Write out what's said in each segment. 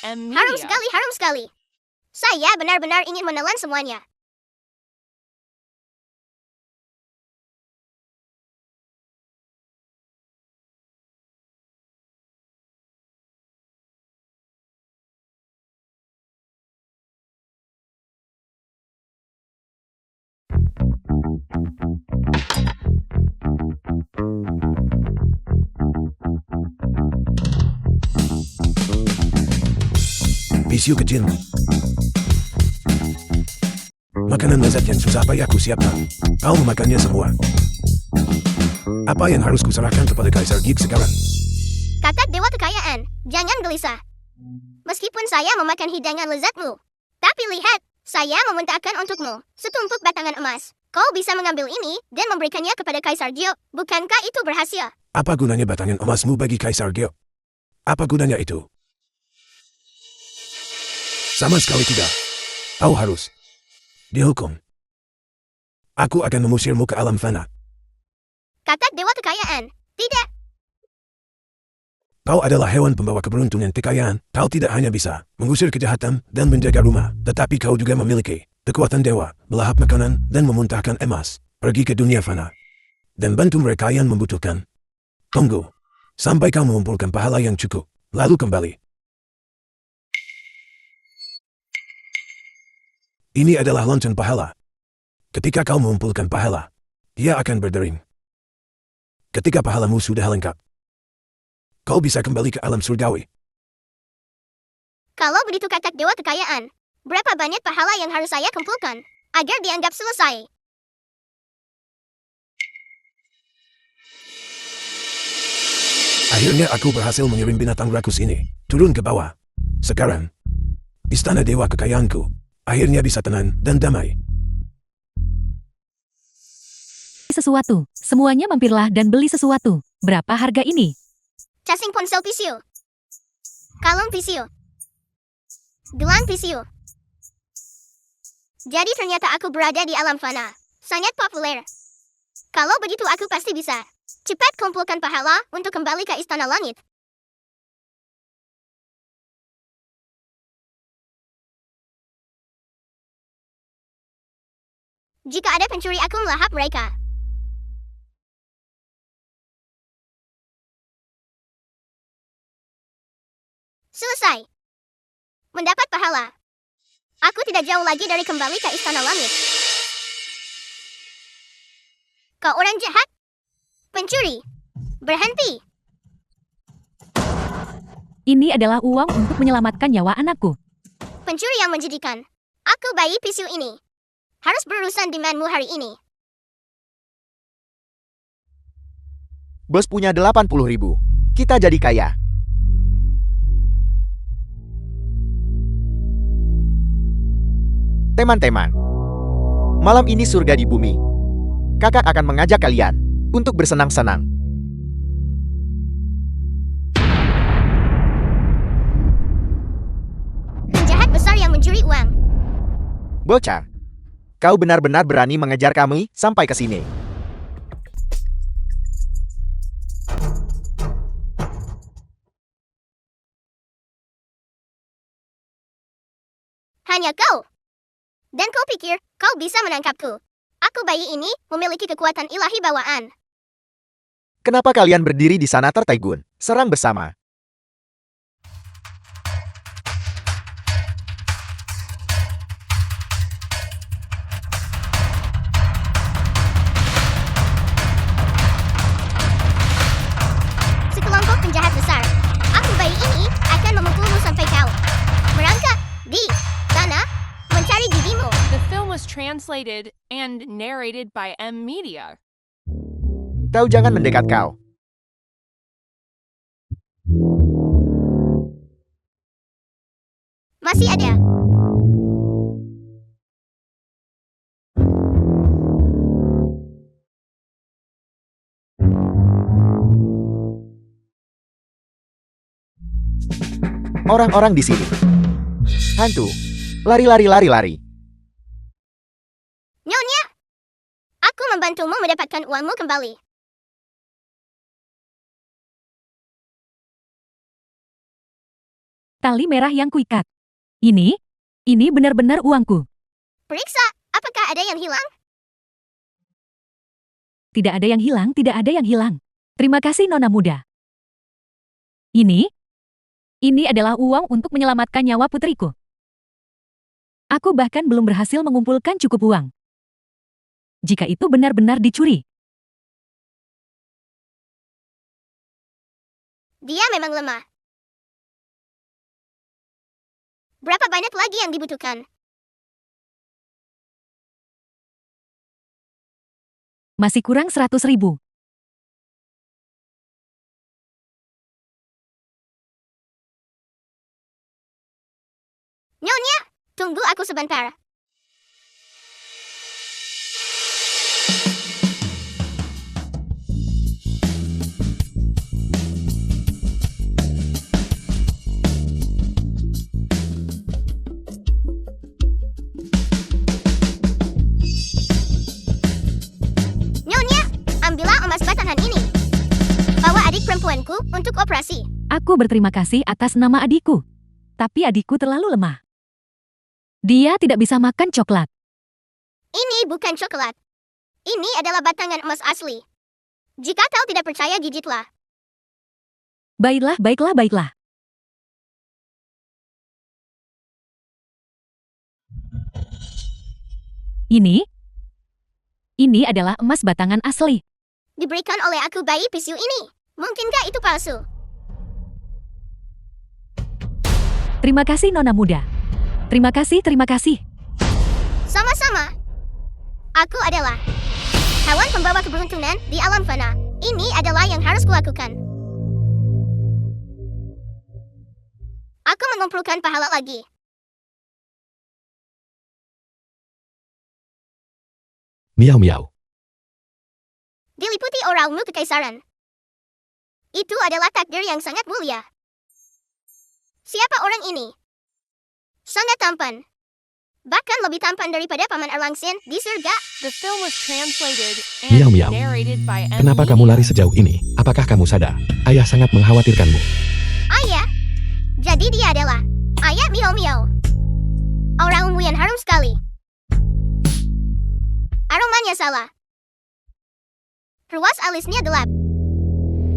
M Harum Media. sekali, harum sekali. Saya benar-benar ingin menelan semuanya. Bisiu kecil. Makanan lezat yang susah payah ku siapkan. Kau memakannya semua. Apa yang harus kuserahkan kepada Kaisar Geek sekarang? Kakak Dewa Kekayaan, jangan gelisah. Meskipun saya memakan hidangan lezatmu, tapi lihat, saya memuntahkan untukmu setumpuk batangan emas. Kau bisa mengambil ini dan memberikannya kepada Kaisar Gyo. Bukankah itu berhasil? Apa gunanya batangan emasmu bagi Kaisar Gyo? Apa gunanya itu? Sama sekali tidak. Kau harus dihukum. Aku akan mengusirmu ke alam fana. Kakak Dewa Kekayaan, tidak. Kau adalah hewan pembawa keberuntungan kekayaan. Kau tidak hanya bisa mengusir kejahatan dan menjaga rumah, tetapi kau juga memiliki kekuatan dewa, melahap makanan, dan memuntahkan emas. Pergi ke dunia fana dan bantu mereka yang membutuhkan. Tunggu sampai kau mengumpulkan pahala yang cukup, lalu kembali. Ini adalah lonceng pahala. Ketika kau mengumpulkan pahala, ia akan berdering. Ketika pahalamu sudah lengkap, kau bisa kembali ke alam surgawi. Kalau begitu kakak Dewa Kekayaan, berapa banyak pahala yang harus saya kumpulkan agar dianggap selesai? Akhirnya aku berhasil mengirim binatang rakus ini turun ke bawah. Sekarang, istana Dewa Kekayaanku akhirnya bisa tenang dan damai. Sesuatu. Semuanya mampirlah dan beli sesuatu. Berapa harga ini? Casing ponsel Pisiu. Kalung Pisiu. Gelang Pisiu. Jadi ternyata aku berada di alam fana. Sangat populer. Kalau begitu aku pasti bisa. Cepat kumpulkan pahala untuk kembali ke Istana Langit. Jika ada pencuri, aku melahap mereka. Selesai. Mendapat pahala. Aku tidak jauh lagi dari kembali ke Istana Langit. Kau orang jahat. Pencuri. Berhenti. Ini adalah uang untuk menyelamatkan nyawa anakku. Pencuri yang menjadikan. Aku bayi Pisiu ini. Harus berurusan denganmu hari ini. Bos punya 80.000. Kita jadi kaya. Teman-teman, malam ini surga di bumi. Kakak akan mengajak kalian untuk bersenang-senang. Penjahat besar yang mencuri uang. Bocah, kau benar-benar berani mengejar kami sampai ke sini. Hanya kau. Dan kau pikir kau bisa menangkapku? Aku bayi ini memiliki kekuatan ilahi bawaan. Kenapa kalian berdiri di sana tertegun? Serang bersama. Sekelompok penjahat besar. Aku bayi ini akan memukulmu sampai kau merangkak di tanah mencari gigimu. The film was translated and narrated by M Media. Kau jangan mendekat kau. Masih ada. Orang-orang di sini. Hantu. Lari, lari, lari, lari. Nyonya, aku membantumu mendapatkan uangmu kembali. Tali merah yang kuikat. Ini benar-benar uangku. Periksa, apakah ada yang hilang? Tidak ada yang hilang, tidak ada yang hilang. Terima kasih Nona muda. Ini adalah uang untuk menyelamatkan nyawa putriku. Aku bahkan belum berhasil mengumpulkan cukup uang. Jika itu benar-benar dicuri, Dia memang lemah. Berapa banyak lagi yang dibutuhkan? masih kurang 100.000. Nyonya, tunggu aku sebentar. Nyonya, ambillah emas batangan ini. Bawa adik perempuanku untuk operasi. Aku berterima kasih atas nama adikku. Tapi adikku terlalu lemah. Dia tidak bisa makan coklat. Ini bukan coklat. Ini adalah batangan emas asli. Jika kau tidak percaya, gigitlah. Baiklah. Ini adalah emas batangan asli. Diberikan oleh aku bayi pisu ini. Mungkinkah itu palsu? Terima kasih Nona muda. Terima kasih. Sama-sama. Aku adalah hewan pembawa keberuntungan di alam fana. Ini adalah yang harus kulakukan. Aku mengumpulkan pahala lagi. Miau miau. Diliputi oralmu kekaisaran. Itu adalah takdir yang sangat mulia. Siapa orang ini? Sangat tampan. Bahkan lebih tampan daripada Paman Erlangsin di surga. The film was translated Miau, and miau. narrated by Kenapa Emily kamu lari sejauh ini? Apakah kamu sadar? Ayah sangat mengkhawatirkanmu. Ayah. Jadi dia adalah ayah Miao Miao. Auramu yang harum sekali. Aromanya salah. Ruas alisnya gelap.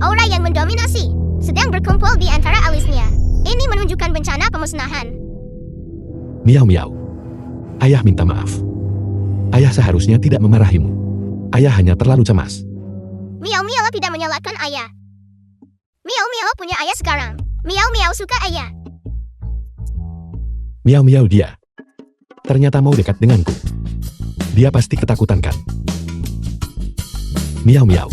Aura yang mendominasi sedang berkumpul di antara alisnya. Ini menunjukkan bencana pemusnahan. Miau miau. Ayah minta maaf. Ayah seharusnya tidak memarahimu. Ayah hanya terlalu cemas. Miao Miao tidak menyalahkan ayah. Miao Miao punya ayah sekarang. Miao Miao suka ayah. Miau miau dia. Ternyata mau dekat denganku. Dia pasti ketakutan kan? Miau miau.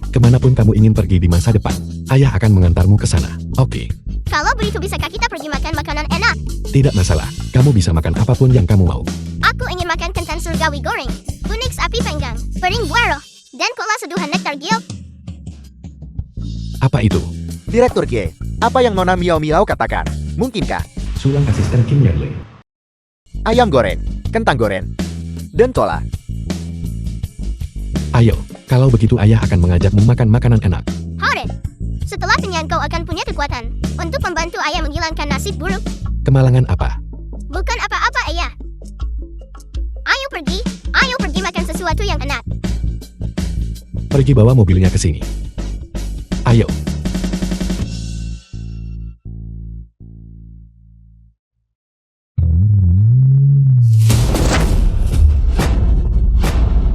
Kemanapun kamu ingin pergi di masa depan, ayah akan mengantarmu ke sana. Oke, Kalau begitu bisakah kita pergi makan makanan enak? tidak masalah. Kamu bisa makan apapun yang kamu mau. Aku ingin makan kentang surgawi goreng, unik sapi panggang, piring buaro, dan cola seduhan nektar giok. Apa itu? Direktur Gie, apa yang Nona Miao Miao katakan? Mungkinkah Sulang asisten Kim Yanle. ayam goreng, kentang goreng, dan tola? Ayo, kalau begitu ayah akan mengajakmu makan makanan enak. Horrid. Setelah kenyang kau akan punya kekuatan untuk membantu ayah menghilangkan nasib buruk. Kemalangan apa? Bukan apa-apa ayah. Ayo pergi makan sesuatu yang enak. Pergi bawa mobilnya ke sini. Ayo.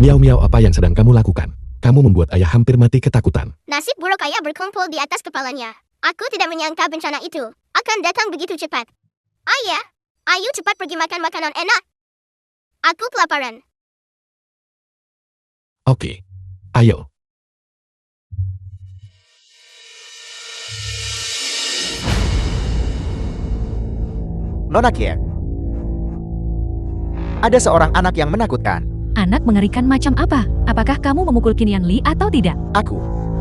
Miau miau, apa yang sedang kamu lakukan? Kamu membuat ayah hampir mati ketakutan. Nasib buruk ayah berkumpul di atas kepalanya. Aku tidak menyangka bencana itu akan datang begitu cepat. Ayah, ayo cepat pergi makan makanan enak. Aku kelaparan. Oke. Ayo. Nona Gie. Ada seorang anak yang menakutkan. Anak mengerikan macam apa? Apakah kamu memukul Qin Yanli atau tidak?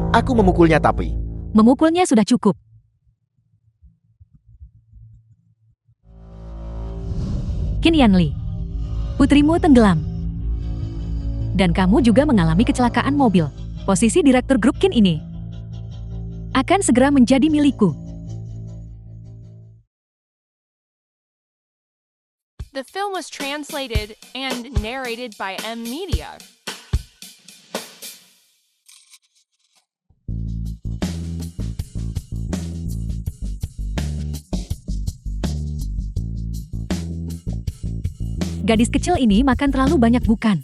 Aku memukulnya tapi Memukulnya sudah cukup. Qin Yanli, putrimu tenggelam. Dan kamu juga mengalami kecelakaan mobil. Posisi direktur grup Qin ini akan segera menjadi milikku. The film was translated and narrated by M Media. Gadis kecil ini makan terlalu banyak bukan?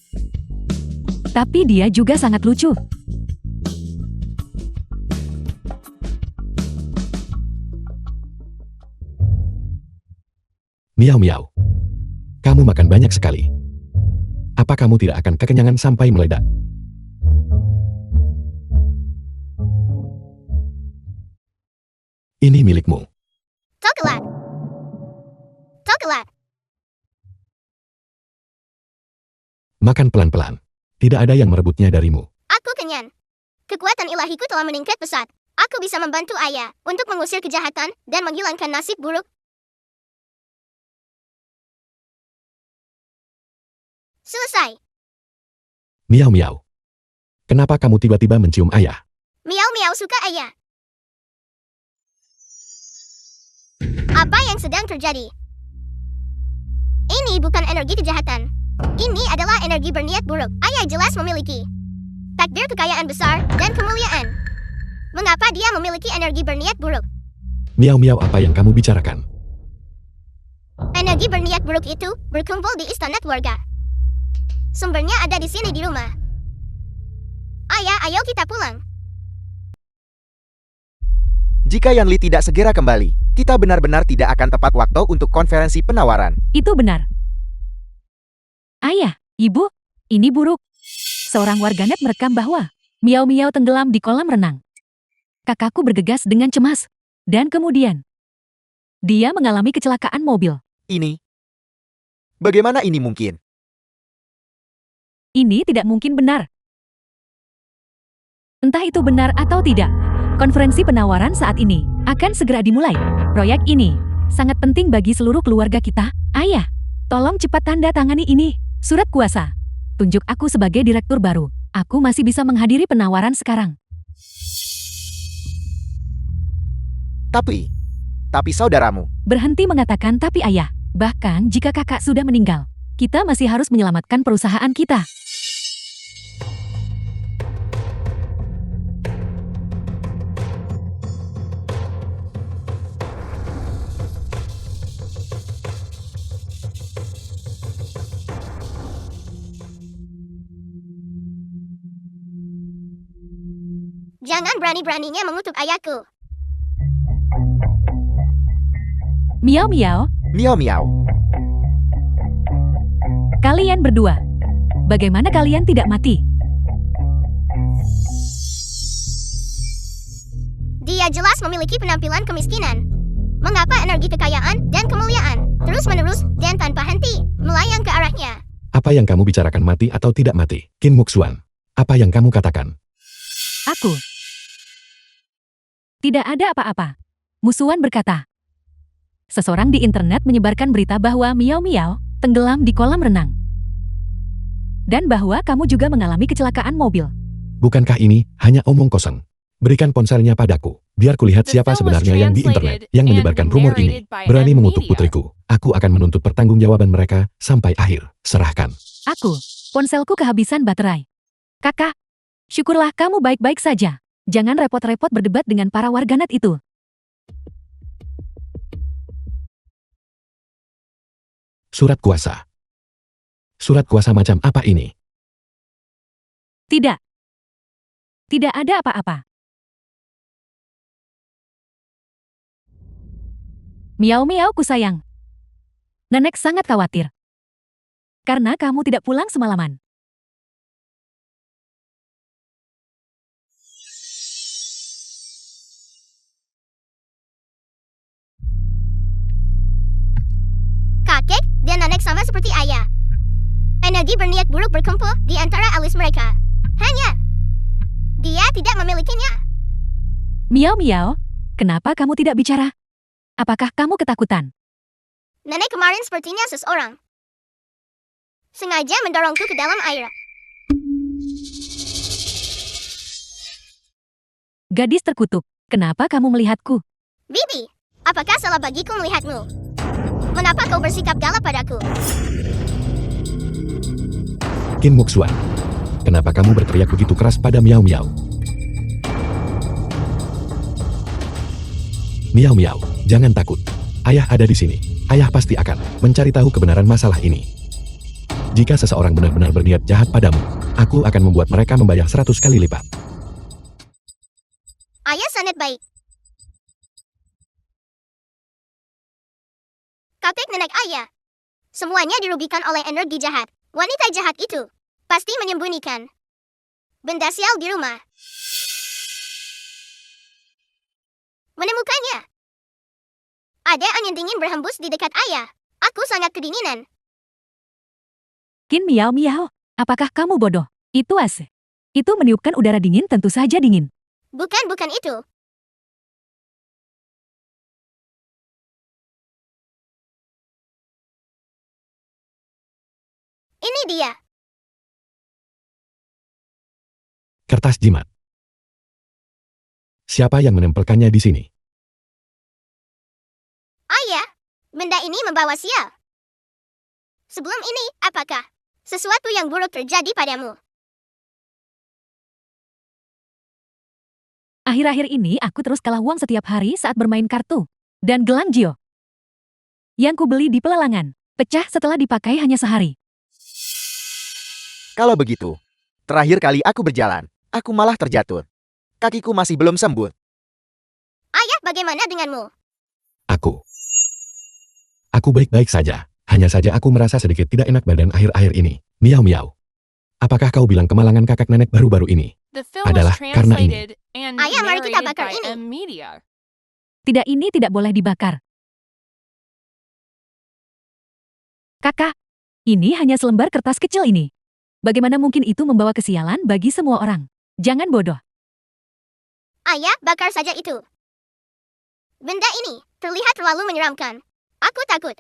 Tapi dia juga sangat lucu. Miau miau. Kamu makan banyak sekali. Apa kamu tidak akan kekenyangan sampai meledak? Ini milikmu. Coklat. Coklat. Makan pelan-pelan. Tidak ada yang merebutnya darimu. Aku kenyang. Kekuatan ilahiku telah meningkat pesat. Aku bisa membantu ayah untuk mengusir kejahatan dan menghilangkan nasib buruk. Selesai. Miau miau. Kenapa kamu tiba-tiba mencium ayah? Miau miau suka ayah. Apa yang sedang terjadi? Ini bukan energi kejahatan. Ini adalah energi berniat buruk. Ayah jelas memiliki takdir kekayaan besar dan kemuliaan. Mengapa dia memiliki energi berniat buruk? Miau miau, apa yang kamu bicarakan? Energi berniat buruk itu berkumpul di istana keluarga. Sumbernya ada di sini di rumah. Ayah, ayo kita pulang. Jika Yanli tidak segera kembali, kita benar-benar tidak akan tepat waktu untuk konferensi penawaran. Itu benar. Ayah, ibu, ini buruk. Seorang warganet merekam bahwa Miau Miau tenggelam di kolam renang. Kakakku bergegas dengan cemas. Dan kemudian, dia mengalami kecelakaan mobil. Ini? Bagaimana ini mungkin? Ini tidak mungkin benar. Entah itu benar atau tidak, konferensi penawaran saat ini akan segera dimulai. Proyek ini sangat penting bagi seluruh keluarga kita. Ayah, tolong cepat tanda tangani ini. Surat kuasa. Tunjuk aku sebagai direktur baru. Aku masih bisa menghadiri penawaran sekarang. Tapi saudaramu. Berhenti mengatakan tapi ayah. Bahkan jika kakak sudah meninggal, kita masih harus menyelamatkan perusahaan kita. Jangan berani-beraninya mengutuk ayahku. Miau Miau, Miau miau. kalian berdua. Bagaimana kalian tidak mati? Dia jelas memiliki penampilan kemiskinan. Mengapa energi kekayaan dan kemuliaan terus-menerus dan tanpa henti melayang ke arahnya? Apa yang kamu bicarakan, mati atau tidak mati? Kim Muksuan, apa yang kamu katakan? Aku. Tidak ada apa-apa. Musuhan berkata. Seseorang di internet menyebarkan berita bahwa Miau Miau tenggelam di kolam renang. Dan bahwa kamu juga mengalami kecelakaan mobil. Bukankah ini hanya omong kosong? Berikan ponselnya padaku, biar kulihat siapa sebenarnya yang di internet yang menyebarkan rumor ini. Berani mengutuk putriku. Aku akan menuntut pertanggungjawaban mereka sampai akhir. Serahkan. Aku. Ponselku kehabisan baterai. Kakak. Syukurlah kamu baik-baik saja. Jangan repot-repot berdebat dengan para warganet itu. Surat kuasa. Surat kuasa macam apa ini? Tidak. Tidak ada apa-apa. Miau Miau ku sayang. Nenek sangat khawatir. Karena kamu tidak pulang semalaman. Kakek dan nenek sama seperti ayah. Energi berniat buruk berkumpul di antara alis mereka. Hanya dia tidak memilikinya. Miau Miau, kenapa kamu tidak bicara? Apakah kamu ketakutan? Nenek kemarin sepertinya seseorang sengaja mendorongku ke dalam air. Gadis terkutuk, kenapa kamu melihatku? Bibi, apakah salah bagiku melihatmu? Mengapa kau bersikap galak padaku? Qin Muxuan, kenapa kamu berteriak begitu keras pada Miao Miao? Miao Miao, jangan takut. Ayah ada di sini. Ayah pasti akan mencari tahu kebenaran masalah ini. Jika seseorang benar-benar berniat jahat padamu, aku akan membuat mereka membayar 100 kali lipat. Ayah sangat baik. Kakek nenek ayah. Semuanya dirugikan oleh energi jahat. Wanita jahat itu pasti menyembunyikan benda sial di rumah. Menemukannya. Ada angin dingin berhembus di dekat ayah. Aku sangat kedinginan. Qin Miao Miao, apakah kamu bodoh? Itu AC. Itu meniupkan udara dingin, tentu saja dingin. Bukan itu. Ini dia. Kertas jimat. Siapa yang menempelkannya di sini? Ayah, benda ini membawa sial. Sebelum ini, apakah sesuatu yang buruk terjadi padamu? Akhir-akhir ini aku terus kalah uang setiap hari saat bermain kartu. Dan gelang Jio yang kubeli di pelelangan pecah setelah dipakai hanya sehari. Kalau begitu, terakhir kali aku berjalan, aku malah terjatuh. Kakiku masih belum sembuh. Ayah, bagaimana denganmu? Aku baik-baik saja. Hanya saja aku merasa sedikit tidak enak badan akhir-akhir ini. Miao Miao. Apakah kau bilang kemalangan kakak nenek baru-baru ini adalah karena ini? Ayah, mari kita bakar ini. Tidak, ini tidak boleh dibakar. Kakak, ini hanya selembar kertas kecil ini. Bagaimana mungkin itu membawa kesialan bagi semua orang? Jangan bodoh. Ayah, bakar saja itu. Benda ini terlihat terlalu menyeramkan. Aku takut.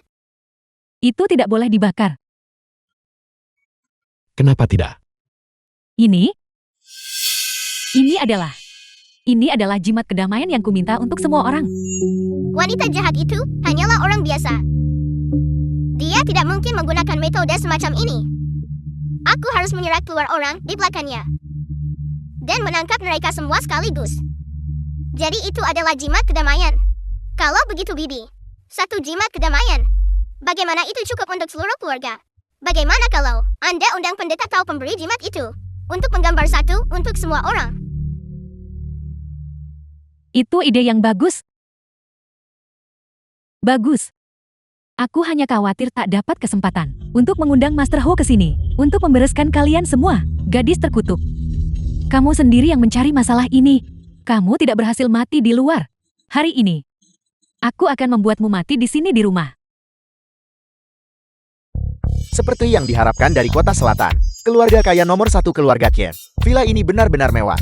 Itu tidak boleh dibakar. Kenapa tidak? Ini adalah jimat kedamaian yang kuminta untuk semua orang. Wanita jahat itu hanyalah orang biasa. Dia tidak mungkin menggunakan metode semacam ini. Aku harus menyerang keluar orang di belakangnya dan menangkap mereka semua sekaligus. Jadi itu adalah jimat kedamaian. Kalau begitu Bibi, satu jimat kedamaian. Bagaimana itu cukup untuk seluruh keluarga? Bagaimana kalau Anda undang pendeta atau pemberi jimat itu untuk menggambar satu untuk semua orang? Itu ide yang bagus. Bagus. Aku hanya khawatir tak dapat kesempatan untuk mengundang Master Ho ke sini untuk membereskan kalian semua, gadis terkutuk. Kamu sendiri yang mencari masalah ini. Kamu tidak berhasil mati di luar. Hari ini, aku akan membuatmu mati di sini di rumah. Seperti yang diharapkan dari kota selatan, keluarga kaya nomor 1 keluarga Qin. Villa ini benar-benar mewah.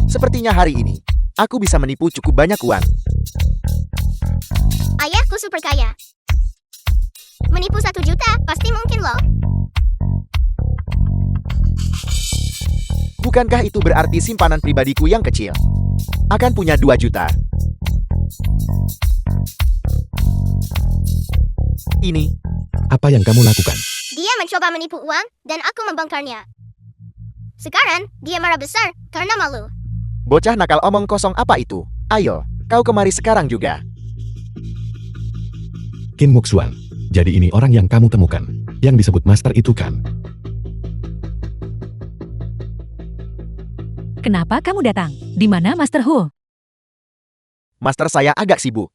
Sepertinya hari ini, aku bisa menipu cukup banyak uang. Ayahku super kaya. Menipu 1 juta pasti mungkin loh. Bukankah itu berarti simpanan pribadiku yang kecil akan punya 2 juta? Ini Apa yang kamu lakukan? Dia mencoba menipu uang dan aku membongkarnya. Sekarang, dia marah besar karena malu. bocah nakal omong kosong apa itu? Ayo, kau kemari sekarang juga. Qin Muxuan. Jadi ini orang yang kamu temukan, yang disebut Master itu kan? Kenapa kamu datang? Di mana Master Ho? Master saya agak sibuk.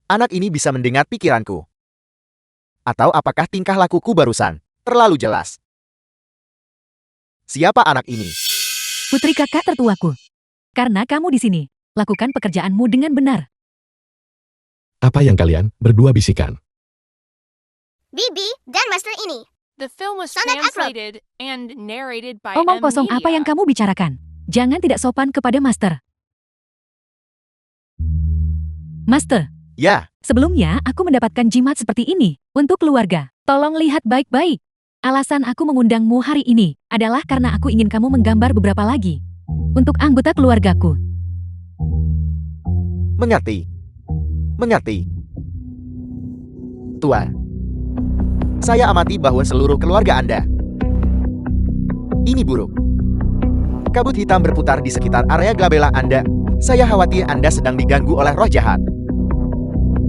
Anak ini bisa mendengar pikiranku. Atau apakah tingkah lakuku barusan terlalu jelas? Siapa anak ini? Putri kakak tertuaku. Karena kamu di sini, lakukan pekerjaanmu dengan benar. Apa yang kalian berdua bisikan? Bibi dan Master ini. The film was Sangat akrab. translated and narrated by Omong kosong M apa yang Media. kamu bicarakan? Jangan tidak sopan kepada Master. Master, Ya, sebelumnya aku mendapatkan jimat seperti ini untuk keluarga. Tolong lihat baik-baik. Alasan aku mengundangmu hari ini adalah karena aku ingin kamu menggambar beberapa lagi untuk anggota keluargaku. mengerti. Mengerti. Tuan. Saya amati bahwa seluruh keluarga Anda ini buruk. Kabut hitam berputar di sekitar area glabella Anda. Saya khawatir Anda sedang diganggu oleh roh jahat.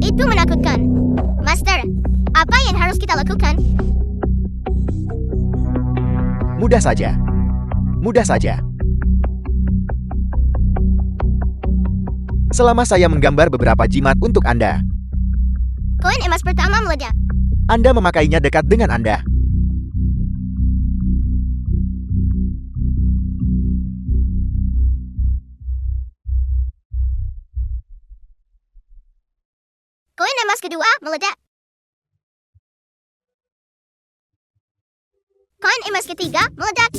Itu menakutkan. Master, apa yang harus kita lakukan? Mudah saja. Mudah saja. Selama saya menggambar beberapa jimat untuk Anda, Koin emas pertama meledak. Anda memakainya dekat dengan Anda. Koin emas kedua meledak. Koin emas ketiga meledak.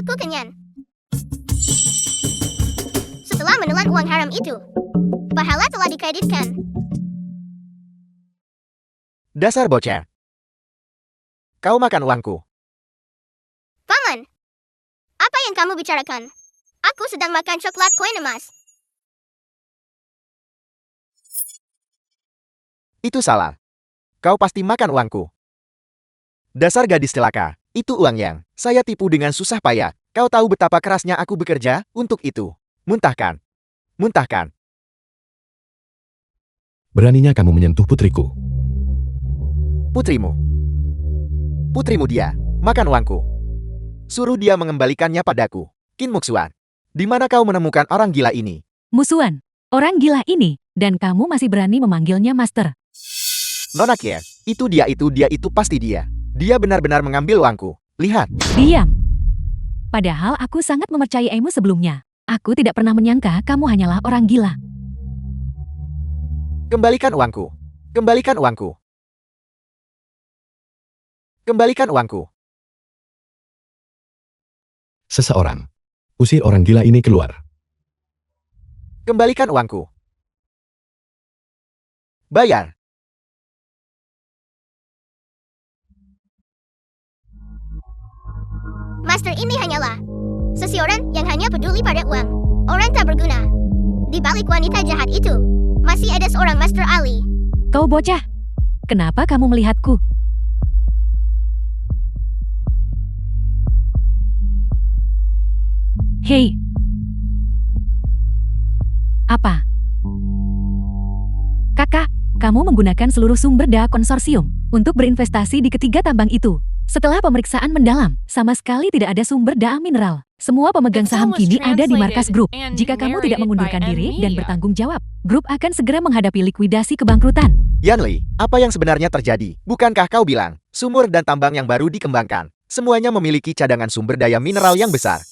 Aku kenyang. Setelah menelan uang haram itu, pahala telah dikreditkan. Dasar bocah. Kau makan uangku. Paman, apa yang kamu bicarakan? Aku sedang makan coklat koin emas. Itu salah. Kau pasti makan uangku. Dasar gadis celaka. Itu uang yang saya tipu dengan susah payah. Kau tahu betapa kerasnya aku bekerja untuk itu. Muntahkan. Muntahkan. Beraninya kamu menyentuh putriku. Putrimu. Putrimu dia. Makan uangku. Suruh dia mengembalikannya padaku. Qin Muxuan. Di mana kau menemukan orang gila ini? Musuhan, orang gila ini, dan kamu masih berani memanggilnya Master. Nona Kier. Itu pasti dia. Dia benar-benar mengambil uangku. Lihat. Diam. Padahal aku sangat mempercayaimu sebelumnya. Aku tidak pernah menyangka kamu hanyalah orang gila. Kembalikan uangku. Kembalikan uangku. Kembalikan uangku. Seseorang. Usir orang gila ini keluar. Kembalikan uangku. Bayar. Master ini hanyalah seseorang yang hanya peduli pada uang. Orang tak berguna. Di balik wanita jahat itu, masih ada seorang Master Ali. Kau bocah. Kenapa kamu melihatku? Hei. Apa? Kakak, kamu menggunakan seluruh sumber daya konsorsium untuk berinvestasi di ketiga tambang itu. Setelah pemeriksaan mendalam, sama sekali tidak ada sumber daya mineral. Semua pemegang saham kini ada di markas grup. Jika kamu tidak mengundurkan diri dan bertanggung jawab, grup akan segera menghadapi likuidasi kebangkrutan. Yanli, apa yang sebenarnya terjadi? Bukankah kau bilang, sumur dan tambang yang baru dikembangkan, semuanya memiliki cadangan sumber daya mineral yang besar?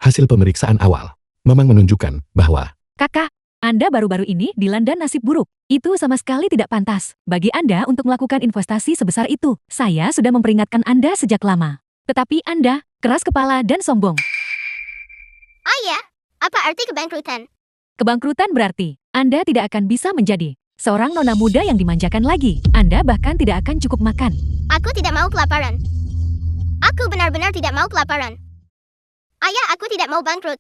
Hasil pemeriksaan awal memang menunjukkan bahwa Kakak, Anda baru-baru ini dilanda nasib buruk. Itu sama sekali tidak pantas bagi Anda untuk melakukan investasi sebesar itu. Saya sudah memperingatkan Anda sejak lama. Tetapi Anda keras kepala dan sombong. Ayah, apa arti kebangkrutan? Kebangkrutan berarti Anda tidak akan bisa menjadi seorang nona muda yang dimanjakan lagi. Anda bahkan tidak akan cukup makan. Aku tidak mau kelaparan. Aku benar-benar tidak mau kelaparan. Ayah, aku tidak mau bangkrut.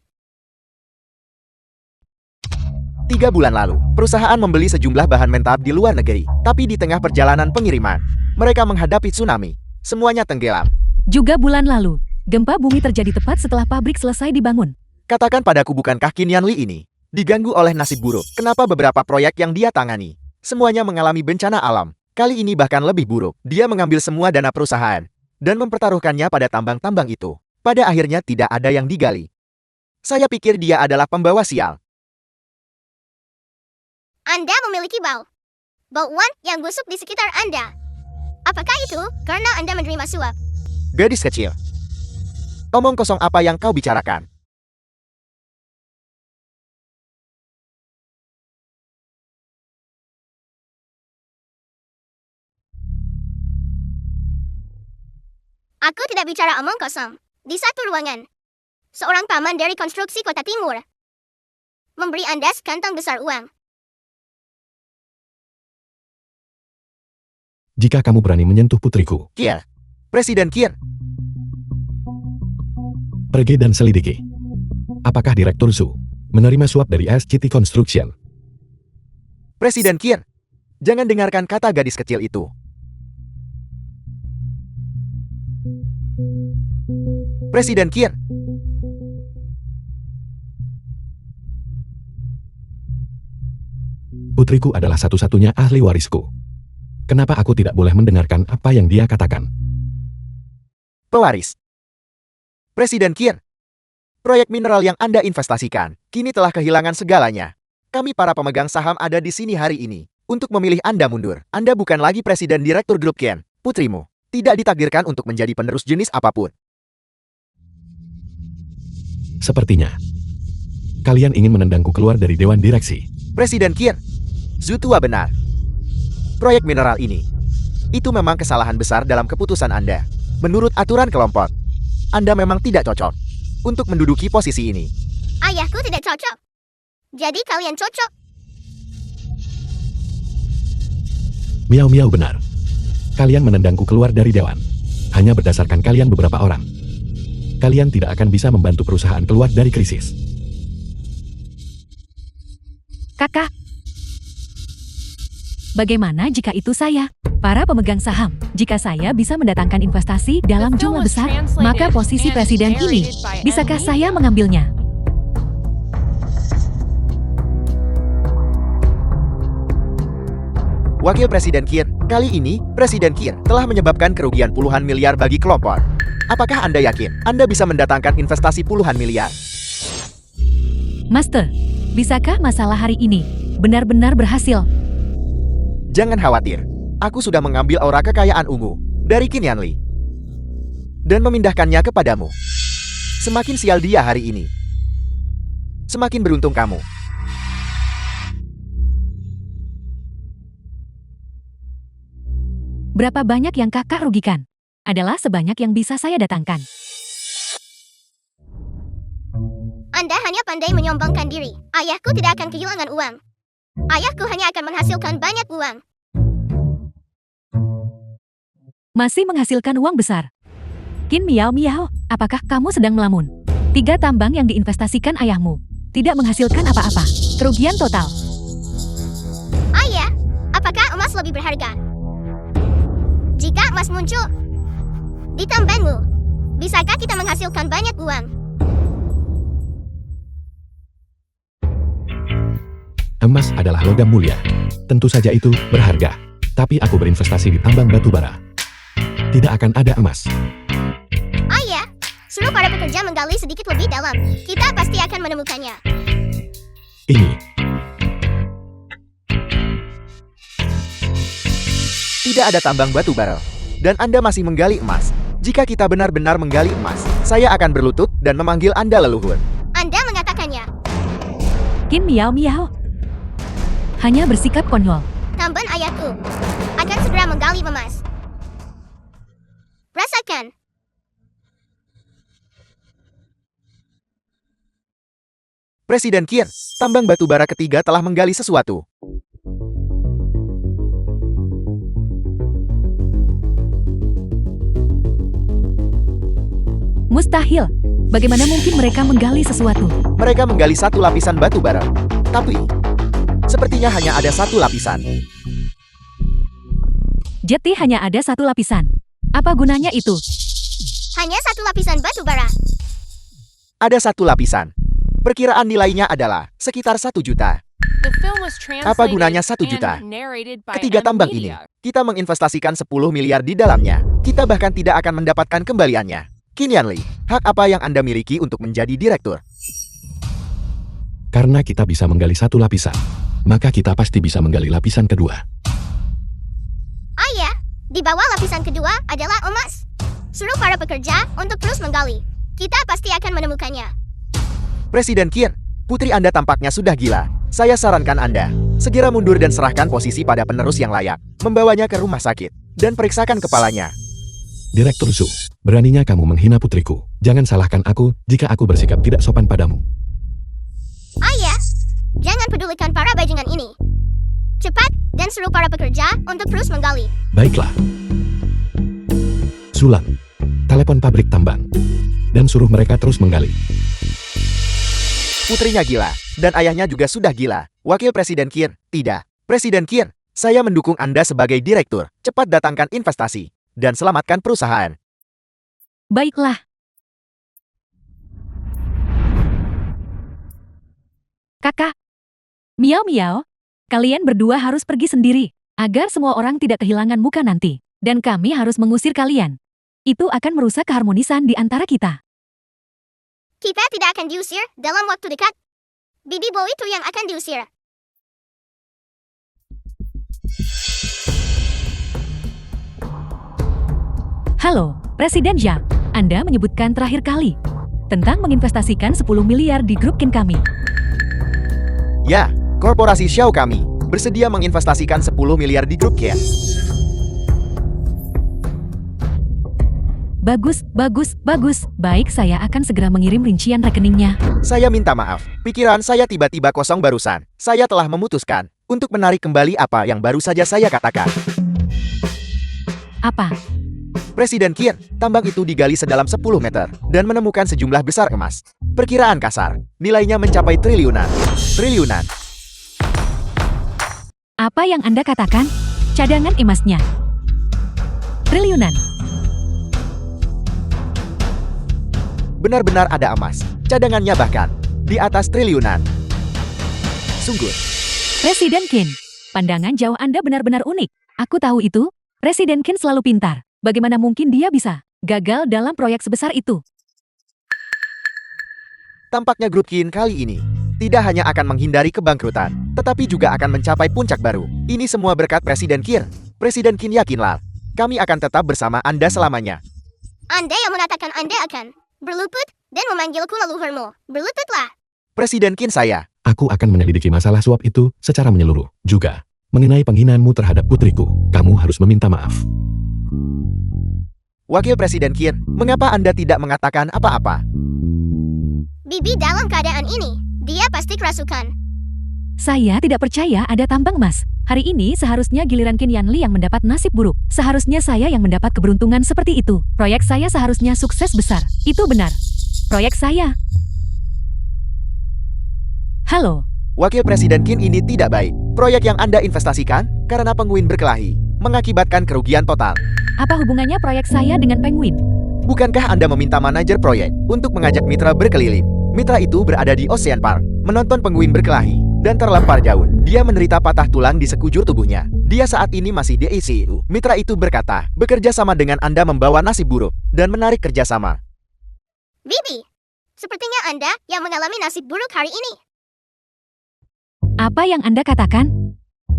3 bulan lalu, perusahaan membeli sejumlah bahan mentah di luar negeri. Tapi di tengah perjalanan pengiriman, mereka menghadapi tsunami. Semuanya tenggelam. Juga bulan lalu, gempa bumi terjadi tepat setelah pabrik selesai dibangun. Katakan padaku, bukankah Qin Yanli ini diganggu oleh nasib buruk? Kenapa beberapa proyek yang dia tangani semuanya mengalami bencana alam? Kali ini bahkan lebih buruk. Dia mengambil semua dana perusahaan dan mempertaruhkannya pada tambang-tambang itu. Pada akhirnya tidak ada yang digali. Saya pikir dia adalah pembawa sial. Anda memiliki bau. Bauan yang busuk di sekitar Anda. Apakah itu karena Anda menerima suap? Gadis kecil. Omong kosong apa yang kau bicarakan? Aku tidak bicara omong kosong. Di satu ruangan, seorang paman dari konstruksi kota timur memberi Anda sekantong besar uang. jika kamu berani menyentuh putriku. Kier. Presiden Kier. Pergi dan selidiki. Apakah Direktur Zhu menerima suap dari SCT Construction? Presiden Kier. Jangan dengarkan kata gadis kecil itu. Presiden Kier. Putriku adalah satu-satunya ahli warisku. Kenapa aku tidak boleh mendengarkan apa yang dia katakan? Pewaris. Presiden Kier. Proyek mineral yang Anda investasikan kini telah kehilangan segalanya. Kami para pemegang saham ada di sini hari ini untuk memilih Anda mundur. Anda bukan lagi Presiden Direktur Grup Ken. Putrimu tidak ditakdirkan untuk menjadi penerus jenis apapun. Sepertinya kalian ingin menendangku keluar dari Dewan Direksi. Presiden Kier. Zhu tua benar. Proyek mineral ini itu memang kesalahan besar dalam keputusan Anda. Menurut aturan kelompok, Anda memang tidak cocok untuk menduduki posisi ini. Ayahku tidak cocok. Jadi kalian cocok. Miau-miau benar. Kalian menendangku keluar dari Dewan hanya berdasarkan kalian beberapa orang. Kalian tidak akan bisa membantu perusahaan keluar dari krisis. Kakak, bagaimana jika itu saya? Para pemegang saham, jika saya bisa mendatangkan investasi dalam The film jumlah was besar, translated maka posisi and presiden ini, narrated by bisakah Emily. saya mengambilnya? Wakil Presiden Kier, kali ini Presiden Kier telah menyebabkan kerugian puluhan miliar bagi kelompok. Apakah Anda yakin Anda bisa mendatangkan investasi puluhan miliar? Master, bisakah masalah hari ini benar-benar berhasil? Jangan khawatir, aku sudah mengambil aura kekayaan ungu dari Qin Yanli dan memindahkannya kepadamu. Semakin sial dia hari ini, semakin beruntung kamu. Berapa banyak yang kakak rugikan? Adalah sebanyak yang bisa saya datangkan. Anda hanya pandai menyombongkan diri. Ayahku tidak akan kehilangan uang. Ayahku hanya akan menghasilkan banyak uang. Masih menghasilkan uang besar. Qin Miao, apakah kamu sedang melamun? 3 tambang yang diinvestasikan ayahmu tidak menghasilkan apa-apa. Kerugian total. Ayah, apakah emas lebih berharga? Jika emas muncul di tambangmu, bisakah kita menghasilkan banyak uang? Emas adalah logam mulia. Tentu saja itu berharga. Tapi aku berinvestasi di tambang batu bara. Tidak akan ada emas. Ayah, suruh para pekerja menggali sedikit lebih dalam. Kita pasti akan menemukannya. Ini. Tidak ada tambang batu bara, dan Anda masih menggali emas. Jika kita benar-benar menggali emas, saya akan berlutut dan memanggil Anda leluhur. Anda mengatakannya. Qin Miao, hanya bersikap konyol. Tamban ayahku akan segera menggali emas. Rasakan. Presiden Kier, tambang batu bara ketiga telah menggali sesuatu. Mustahil. Bagaimana mungkin mereka menggali sesuatu? Mereka menggali satu lapisan batu bara. Tapi, sepertinya hanya ada satu lapisan. Jadi hanya ada 1 lapisan. Apa gunanya itu? Hanya satu lapisan batu bara. Ada satu lapisan. Perkiraan nilainya adalah sekitar 1 juta. The film was Apa gunanya translated 1 juta? and narrated by Ketiga tambang Emily. ini, kita menginvestasikan 10 miliar di dalamnya. Kita bahkan tidak akan mendapatkan kembaliannya. Qin Yanli, hak apa yang Anda miliki untuk menjadi direktur? Karena kita bisa menggali 1 lapisan, maka kita pasti bisa menggali lapisan kedua. Ayah, di bawah lapisan kedua adalah emas. Suruh para pekerja untuk terus menggali. Kita pasti akan menemukannya. Presiden Kier, putri Anda tampaknya sudah gila. Saya sarankan Anda, segera mundur dan serahkan posisi pada penerus yang layak. Membawanya ke rumah sakit, dan periksakan kepalanya. Direktur Zhu, beraninya kamu menghina putriku. Jangan salahkan aku jika aku bersikap tidak sopan padamu. Ayah, jangan pedulikan para bajingan ini. Cepat, dan suruh para pekerja untuk terus menggali. Baiklah. Sulan, telepon pabrik tambang. Dan suruh mereka terus menggali. Putrinya gila, dan ayahnya juga sudah gila. Wakil Presiden Kiir, tidak. Presiden Kiir, saya mendukung Anda sebagai direktur. Cepat datangkan investasi, dan selamatkan perusahaan. Baiklah. Kakak. Miau-miau, kalian berdua harus pergi sendiri, agar semua orang tidak kehilangan muka nanti. Dan kami harus mengusir kalian. Itu akan merusak keharmonisan di antara kita. Kita tidak akan diusir dalam waktu dekat. Bibi Bo itu yang akan diusir. Halo, Presiden Zhang. Anda menyebutkan terakhir kali tentang menginvestasikan 10 miliar di grup Kin kami. Ya, korporasi Xiao kami bersedia menginvestasikan 10 miliar di grup Kiir. Bagus, bagus, bagus. Baik, saya akan segera mengirim rincian rekeningnya. Saya minta maaf, pikiran saya tiba-tiba kosong barusan. Saya telah memutuskan untuk menarik kembali apa yang baru saja saya katakan. Apa? Presiden Kiir, tambang itu digali sedalam 10 meter dan menemukan sejumlah besar emas. Perkiraan kasar, nilainya mencapai triliunan. Triliunan. Apa yang Anda katakan? Cadangan emasnya. Triliunan. Benar-benar ada emas. Cadangannya bahkan di atas triliunan. Sungguh. Presiden Qin, pandangan jauh Anda benar-benar unik. Aku tahu itu. Presiden Qin selalu pintar. Bagaimana mungkin dia bisa gagal dalam proyek sebesar itu? Tampaknya grup Qin kali ini tidak hanya akan menghindari kebangkrutan, tetapi juga akan mencapai puncak baru. Ini semua berkat Presiden Kiir. Presiden Qin yakinlah, kami akan tetap bersama Anda selamanya. Anda yang mengatakan Anda akan berluput dan memanggilku leluhurmu. Berluputlah. Presiden Qin saya. Aku akan menyelidiki masalah suap itu secara menyeluruh. Juga, mengenai penghinaanmu terhadap putriku, kamu harus meminta maaf. Wakil Presiden Kiir, mengapa Anda tidak mengatakan apa-apa? Bibi dalam keadaan ini, dia pasti kerasukan. Saya tidak percaya ada tambang emas. Hari ini seharusnya giliran Qin Yanli yang mendapat nasib buruk. Seharusnya saya yang mendapat keberuntungan seperti itu. Proyek saya seharusnya sukses besar. Itu benar. Proyek saya. Halo. Wakil Presiden Qin ini tidak baik. Proyek yang Anda investasikan karena penguin berkelahi mengakibatkan kerugian total. Apa hubungannya proyek saya dengan penguin? Bukankah Anda meminta manajer proyek untuk mengajak mitra berkeliling? Mitra itu berada di Ocean Park, menonton penguin berkelahi, dan terlempar jauh. Dia menderita patah tulang di sekujur tubuhnya. Dia saat ini masih di ICU. Mitra itu berkata, bekerja sama dengan Anda membawa nasib buruk, dan menarik kerjasama. Bibi, sepertinya Anda yang mengalami nasib buruk hari ini. Apa yang Anda katakan?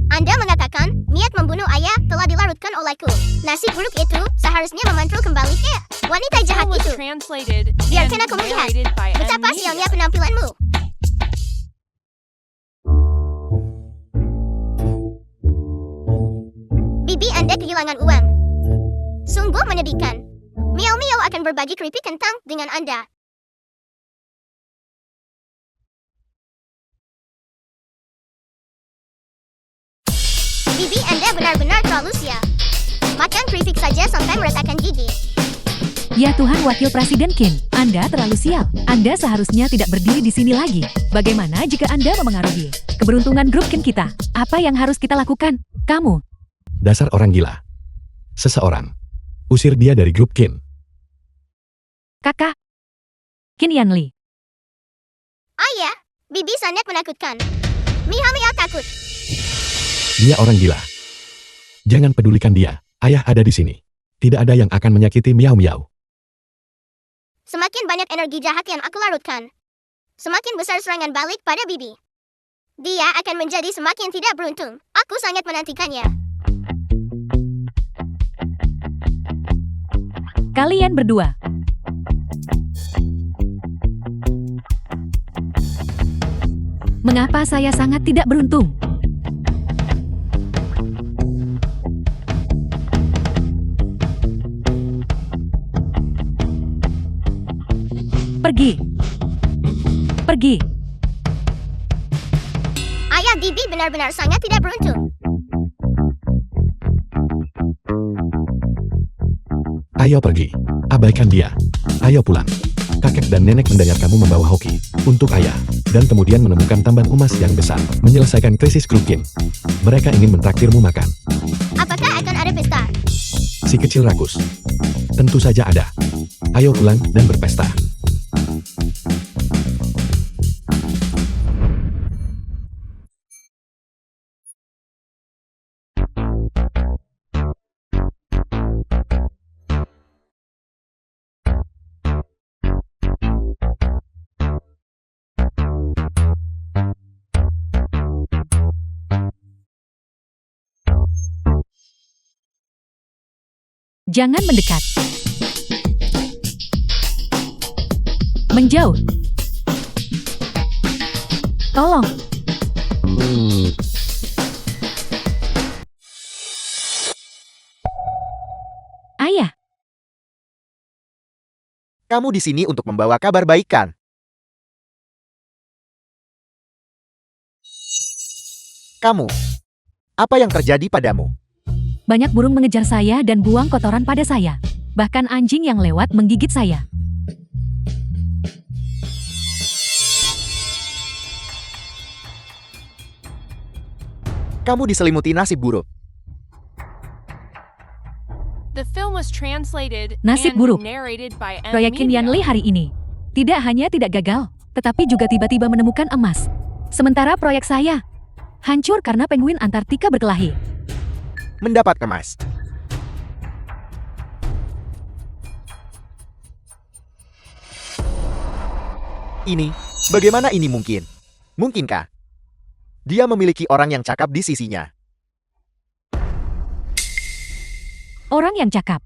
Anda mengatakan, niat membunuh ayah telah dilarutkan olehku. Nasib buruk itu seharusnya memantul kembali ke wanita jahat itu. Biarkan aku melihat betapa sialnya penampilanmu. Bibi Anda kehilangan uang. Sungguh menyedihkan. Miau-miau akan berbagi keripik kentang dengan Anda. Bibi Anda benar-benar terlalu sial. Makan keripik saja sampai meretakan gigi. Ya Tuhan Wakil Presiden Qin, Anda terlalu sial. Anda seharusnya tidak berdiri di sini lagi. Bagaimana jika Anda memengaruhi keberuntungan grup Qin kita? Apa yang harus kita lakukan? Kamu. Dasar orang gila. Seseorang. Usir dia dari grup Qin. Kakak. Qin Yanli. Ayah, Bibi sangat menakutkan. Miau-miau takut. Dia orang gila. Jangan pedulikan dia. Ayah ada di sini. Tidak ada yang akan menyakiti miau-miau. Semakin banyak energi jahat yang aku larutkan, semakin besar serangan balik pada Bibi. Dia akan menjadi semakin tidak beruntung. Aku sangat menantikannya. Kalian berdua. Mengapa saya sangat tidak beruntung? Pergi. Pergi. Ayah Bibi benar-benar sangat tidak beruntung. Ayo pergi. Abaikan dia. Ayo pulang. Kakek dan nenek mendengar kamu membawa hoki untuk ayah, dan kemudian menemukan tambang emas yang besar, menyelesaikan krisis kru Kim. Mereka ingin mentraktirmu makan. Apakah akan ada pesta? Si kecil ragus. Tentu saja ada. Ayo pulang dan berpesta. Jangan mendekat. Menjauh. Tolong. Ayah, Kamu di sini untuk membawa kabar baik kan? Kamu, apa yang terjadi padamu? banyak burung mengejar saya dan buang kotoran pada saya. Bahkan anjing yang lewat menggigit saya. Kamu diselimuti nasib buruk. The film was translated Nasib and buruk. narrated by Proyek Qin Yanli hari ini tidak hanya tidak gagal, tetapi juga tiba-tiba menemukan emas. Sementara proyek saya hancur karena penguin Antartika berkelahi. Mendapat emas. Ini, bagaimana ini mungkin? Mungkinkah? Dia memiliki orang yang cakap di sisinya. Orang yang cakap.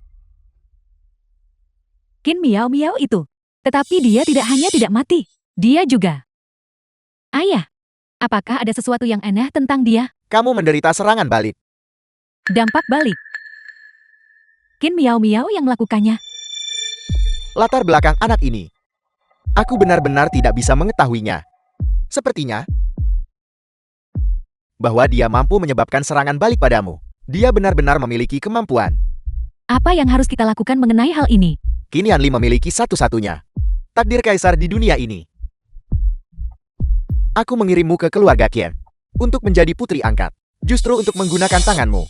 Qin Miao Miao itu. Tetapi dia tidak hanya tidak mati, dia juga. Ayah, apakah ada sesuatu yang aneh tentang dia? Kamu menderita serangan balik. Dampak balik. Qin Miao Miao yang melakukannya. Latar belakang anak ini. Aku benar-benar tidak bisa mengetahuinya. Sepertinya bahwa dia mampu menyebabkan serangan balik padamu. Dia benar-benar memiliki kemampuan. Apa yang harus kita lakukan mengenai hal ini? Qin Yanli memiliki satu-satunya takdir kaisar di dunia ini. Aku mengirimmu ke keluarga Qin untuk menjadi putri angkat. Justru untuk menggunakan tanganmu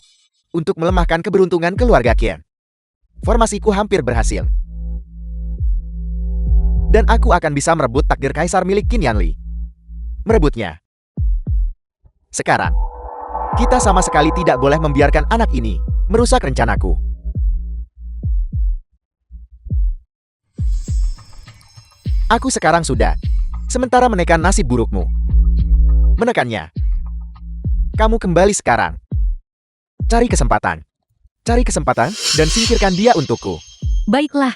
untuk melemahkan keberuntungan keluarga Qin. Formasiku hampir berhasil. Dan aku akan bisa merebut takdir kaisar milik Qin Yanli. Merebutnya. Sekarang, kita sama sekali tidak boleh membiarkan anak ini merusak rencanaku. Aku sekarang sudah sementara menekan nasib burukmu. Menekannya. Kamu kembali sekarang. Cari kesempatan. Cari kesempatan dan singkirkan dia untukku. Baiklah.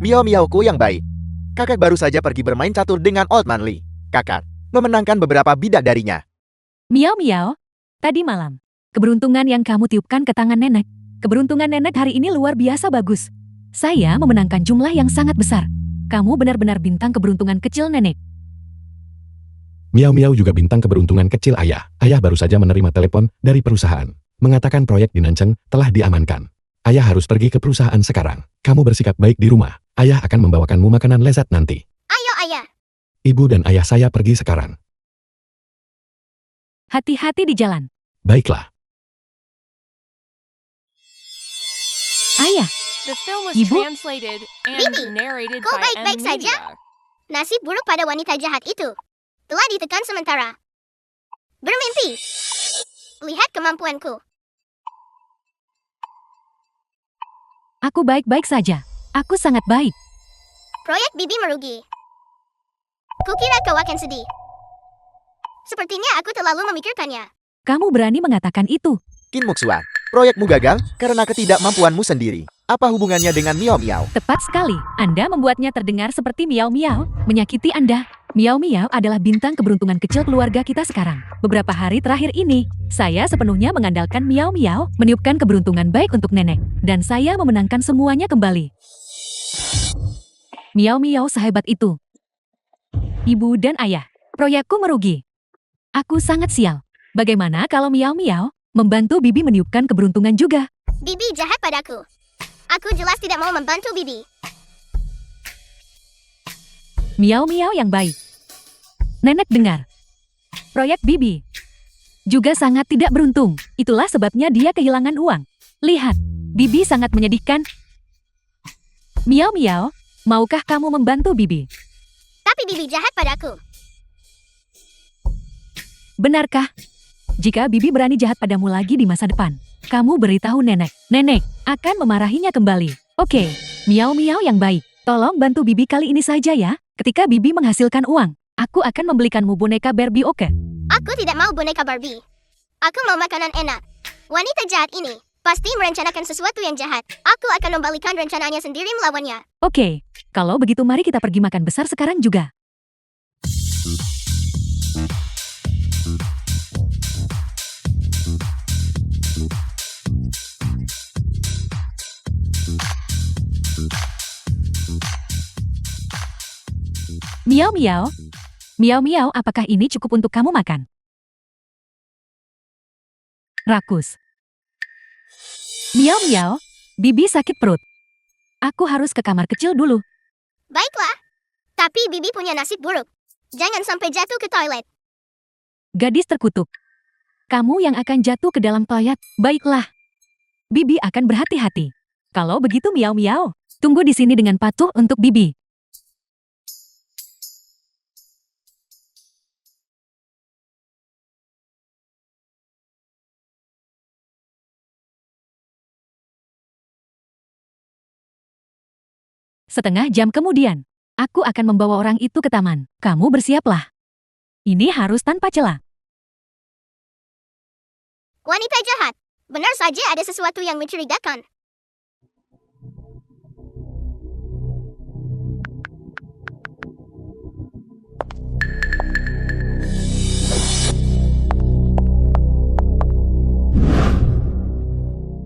Miao Miaoku yang baik. Kakak baru saja pergi bermain catur dengan Old Man Lee. Kakak memenangkan beberapa bidadarinya. Miao Miao, tadi malam. Keberuntungan yang kamu tiupkan ke tangan nenek. Keberuntungan nenek hari ini luar biasa bagus. Saya memenangkan jumlah yang sangat besar. Kamu benar-benar bintang keberuntungan kecil nenek. Miao Miao juga bintang keberuntungan kecil ayah. Ayah baru saja menerima telepon dari perusahaan. Mengatakan proyek di Nancheng telah diamankan. Ayah harus pergi ke perusahaan sekarang. Kamu bersikap baik di rumah. Ayah akan membawakanmu makanan lezat nanti. Ayo ayah. Ibu dan ayah saya pergi sekarang. Hati-hati di jalan. Baiklah. Ayah, The film was Ibu? translated and Bibi, narrated kau by baik-baik M saja? Media. Nasib buruk pada wanita jahat itu telah ditekan sementara. Bermimpi. Lihat kemampuanku. aku baik-baik saja. Aku sangat baik. Proyek Bibi merugi. Kukira kau akan sedih. Sepertinya aku terlalu memikirkannya. Kamu berani mengatakan itu. Qin Muxuan, proyekmu gagal karena ketidakmampuanmu sendiri. Apa hubungannya dengan Miao Miao? Tepat sekali. Anda membuatnya terdengar seperti Miao Miao, menyakiti Anda. Miao Miao adalah bintang keberuntungan kecil keluarga kita sekarang. Beberapa hari terakhir ini, saya sepenuhnya mengandalkan Miao Miao meniupkan keberuntungan baik untuk nenek. Dan saya memenangkan semuanya kembali. Miao Miao sehebat itu. Ibu dan ayah, Proyekku merugi. Aku sangat sial. Bagaimana kalau Miao Miao membantu Bibi meniupkan keberuntungan juga? Bibi jahat padaku. Aku jelas tidak mau membantu Bibi. Miao Miao yang baik. Nenek dengar. Proyek Bibi juga sangat tidak beruntung. Itulah sebabnya dia kehilangan uang. Lihat, Bibi sangat menyedihkan. Miao Miao, maukah kamu membantu Bibi? Tapi Bibi jahat padaku. Benarkah? Jika Bibi berani jahat padamu lagi di masa depan, kamu beritahu nenek. Nenek akan memarahinya kembali. Oke, Miao Miao yang baik. Tolong bantu Bibi kali ini saja ya. Ketika Bibi menghasilkan uang, aku akan membelikanmu boneka Barbie, oke? Aku tidak mau boneka Barbie. Aku mau makanan enak. Wanita jahat ini pasti merencanakan sesuatu yang jahat. Aku akan membalikan rencananya sendiri melawannya. Oke, kalau begitu mari kita pergi makan besar sekarang juga. Miao Miao. Miao Miao, apakah ini cukup untuk kamu makan? Rakus. Miao Miao, Bibi sakit perut. Aku harus ke kamar kecil dulu. Baiklah. Tapi Bibi punya nasib buruk. Jangan sampai jatuh ke toilet. Gadis terkutuk. Kamu yang akan jatuh ke dalam toilet. Baiklah. Bibi akan berhati-hati. Kalau begitu Miao Miao, tunggu di sini dengan patuh untuk Bibi. Setengah jam kemudian, aku akan membawa orang itu ke taman. Kamu bersiaplah. Ini harus tanpa celah. Wanita jahat. Benar saja ada sesuatu yang mencurigakan.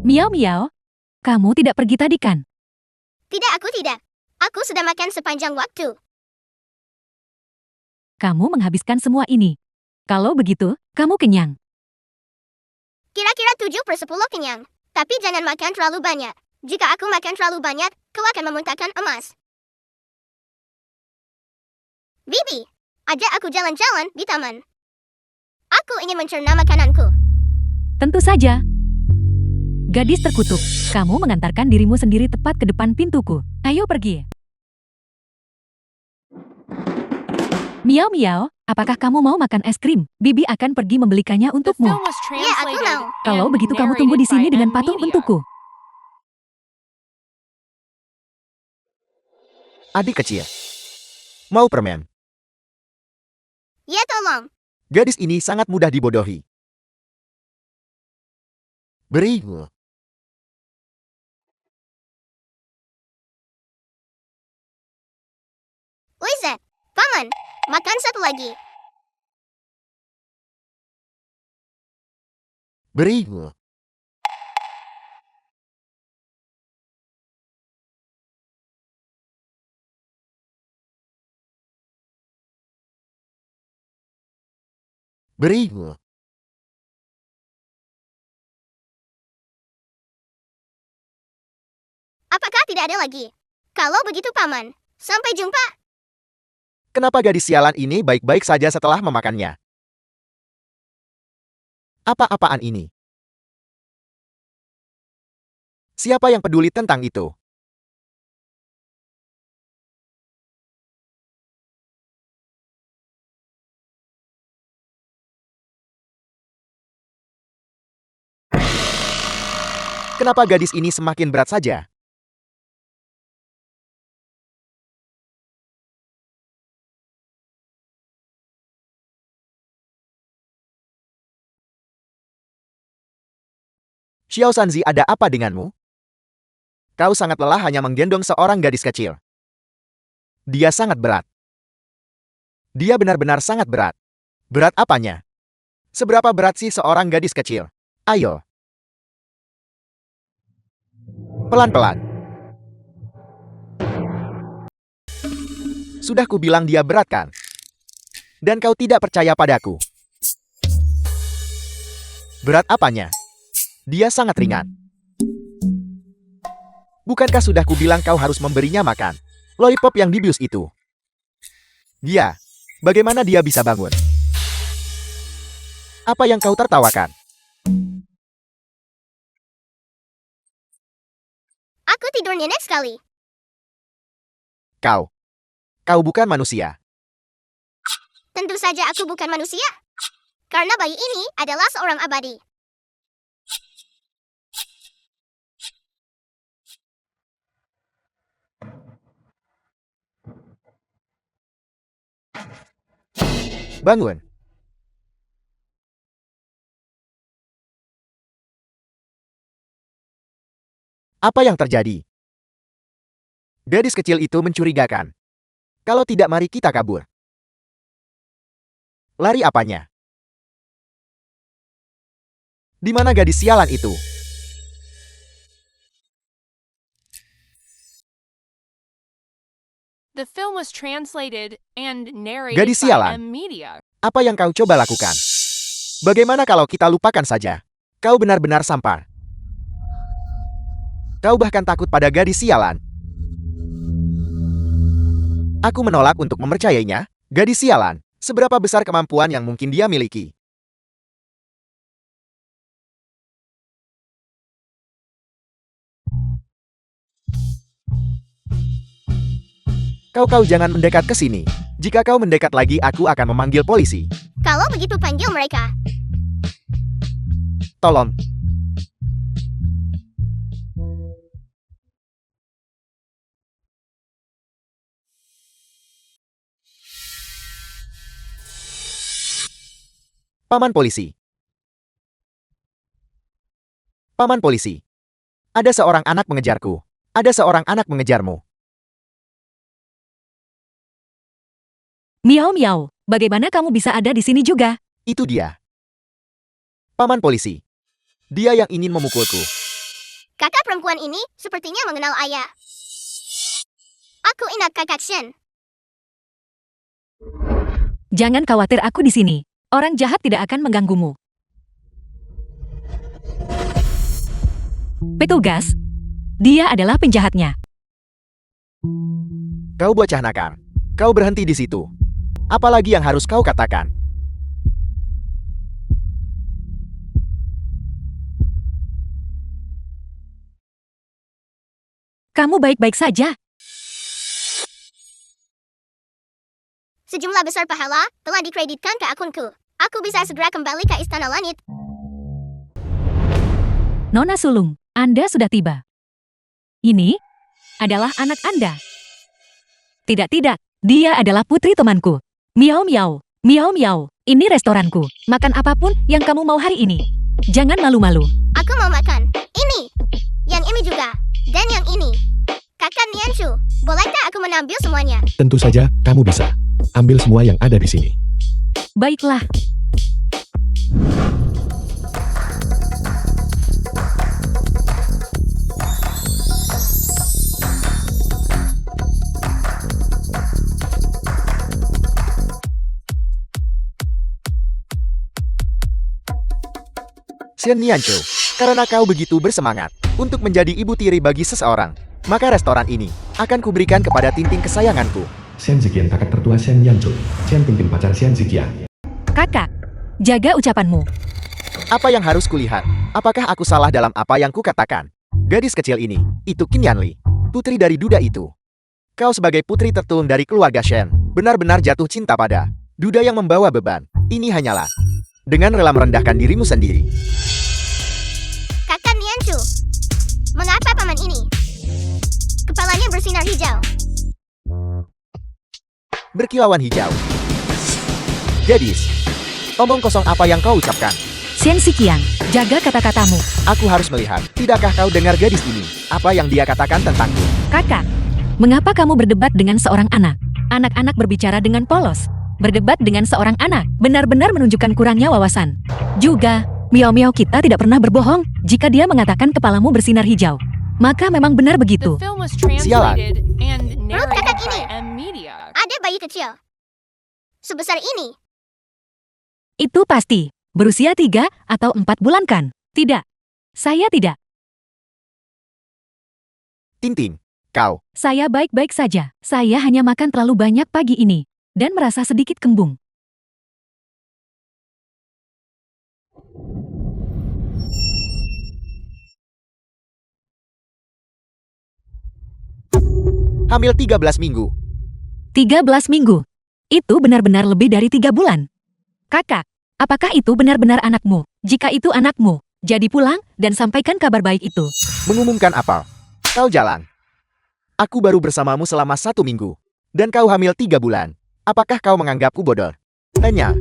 Miao Miao, kamu tidak pergi tadi kan? Tidak, aku tidak. Aku sudah makan sepanjang waktu. Kamu menghabiskan semua ini. Kalau begitu, kamu kenyang. Kira-kira 7/10 kenyang. Tapi jangan makan terlalu banyak. Jika aku makan terlalu banyak, kau akan memuntahkan emas. Bibi, ajak aku jalan-jalan di taman. Aku ingin mencerna makananku. Tentu saja. Gadis terkutuk, kamu mengantarkan dirimu sendiri tepat ke depan pintuku. Ayo pergi. Miao Miao, apakah kamu mau makan es krim? Bibi akan pergi membelikannya The untukmu. film was Ya, aku translated mau. Kalau and begitu kamu tunggu di narrated sini by dengan N patuh Media. untukku. Adik kecil. Mau permen? Ya, tolong. Gadis ini sangat mudah dibodohi. Beri. Lizette, paman, makan satu lagi. Beri. Beri. Apakah tidak ada lagi? Kalau begitu, paman, sampai jumpa. Kenapa gadis sialan ini baik-baik saja setelah memakannya? Apa-apaan ini? Siapa yang peduli tentang itu? Kenapa gadis ini semakin berat saja? Xiao Sanzi, ada apa denganmu? Kau sangat lelah hanya menggendong seorang gadis kecil. Dia sangat berat. Dia benar-benar sangat berat. Berat apanya? Seberapa berat sih seorang gadis kecil? Ayo. Pelan-pelan. Sudah kubilang dia berat kan? Dan kau tidak percaya padaku. Berat apanya? Dia sangat ringan. Bukankah sudah kubilang kau harus memberinya makan? Lollipop yang dibius itu. Dia, bagaimana dia bisa bangun? Apa yang kau tertawakan? Aku tidur nyenyak sekali. Kau bukan manusia. Tentu saja aku bukan manusia. Karena bayi ini adalah seorang abadi. Bangun. Apa yang terjadi? Gadis kecil itu mencurigakan. Kalau tidak, mari kita kabur. Lari apanya? Di mana gadis sialan itu? The film was translated and narrated Gadis by sialan. M Media. Apa yang kau coba lakukan? Bagaimana kalau kita lupakan saja? Kau benar-benar sampar. Kau bahkan takut pada gadis sialan. Aku menolak untuk mempercayainya. Gadis sialan, seberapa besar kemampuan yang mungkin dia miliki? Kau jangan mendekat ke sini. Jika kau mendekat lagi, aku akan memanggil polisi. Kalau begitu panggil mereka. Tolong. Paman polisi. Paman polisi. Ada seorang anak mengejarku. Ada seorang anak mengejarmu. Miau miau, bagaimana kamu bisa ada di sini juga? Itu dia. Paman polisi. Dia yang ingin memukulku. Kakak perempuan ini sepertinya mengenal ayah. Aku ingat kakak Shen. Jangan khawatir, aku di sini. Orang jahat tidak akan mengganggumu. Petugas, dia adalah penjahatnya. Kau bocah nakal. Kau berhenti di situ. Apalagi yang harus kau katakan? Kamu baik-baik saja. Sejumlah besar pahala telah dikreditkan ke akunku. Aku bisa segera kembali ke Istana Langit. Nona Sulung, Anda sudah tiba. Ini adalah anak Anda. Tidak, dia adalah putri temanku. Miau miau, miau miau, ini restoranku. Makan apapun yang kamu mau hari ini. Jangan malu-malu. Aku mau makan. Ini. Yang ini juga. Dan yang ini. Kakak Nianshu, bolehkah aku mengambil semuanya? Tentu saja, kamu bisa. Ambil semua yang ada di sini. Baiklah. Shen Nianzhou, karena kau begitu bersemangat untuk menjadi ibu tiri bagi seseorang, maka restoran ini akan kuberikan kepada Tinting kesayanganku. Shen Ziqian, kakak tertua Shen Yanzhou. Shen Tintin, pacar Shen Ziqian. Kakak, jaga ucapanmu. Apa yang harus kulihat? Apakah aku salah dalam apa yang kukatakan? Gadis kecil ini, itu Qin Yanli, putri dari duda itu. Kau sebagai putri tertulung dari keluarga Shen, benar-benar jatuh cinta pada duda yang membawa beban. Ini hanyalah dengan rela merendahkan dirimu sendiri. Kakak Nianshu, mengapa paman ini? Kepalanya bersinar hijau. Berkilauan hijau. Gadis, omong kosong apa yang kau ucapkan? Shen Ziqian, jaga kata-katamu. Aku harus melihat. Tidakkah kau dengar gadis ini? Apa yang dia katakan tentangku? Kakak, mengapa kamu berdebat dengan seorang anak? Anak-anak berbicara dengan polos. Berdebat dengan seorang anak benar-benar menunjukkan kurangnya wawasan. Juga, miau-miau kita tidak pernah berbohong. Jika dia mengatakan kepalamu bersinar hijau, maka memang benar begitu. The film was translated and narrated kakak by ini. M Media. Ada bayi kecil. sebesar ini. Itu pasti. Berusia 3 atau 4 bulan kan? Tidak. Saya tidak. Tintin, kau. Saya baik-baik saja. Saya hanya makan terlalu banyak pagi ini. Dan merasa sedikit kembung. Hamil 13 minggu. 13 minggu. Itu benar-benar lebih dari 3 bulan. Kakak, apakah itu benar-benar anakmu? Jika itu anakmu, jadi pulang dan sampaikan kabar baik itu. Mengumumkan apa? Kau jalan. Aku baru bersamamu selama 1 minggu. Dan kau hamil 3 bulan. Apakah kau menganggapku bodoh? Tanya.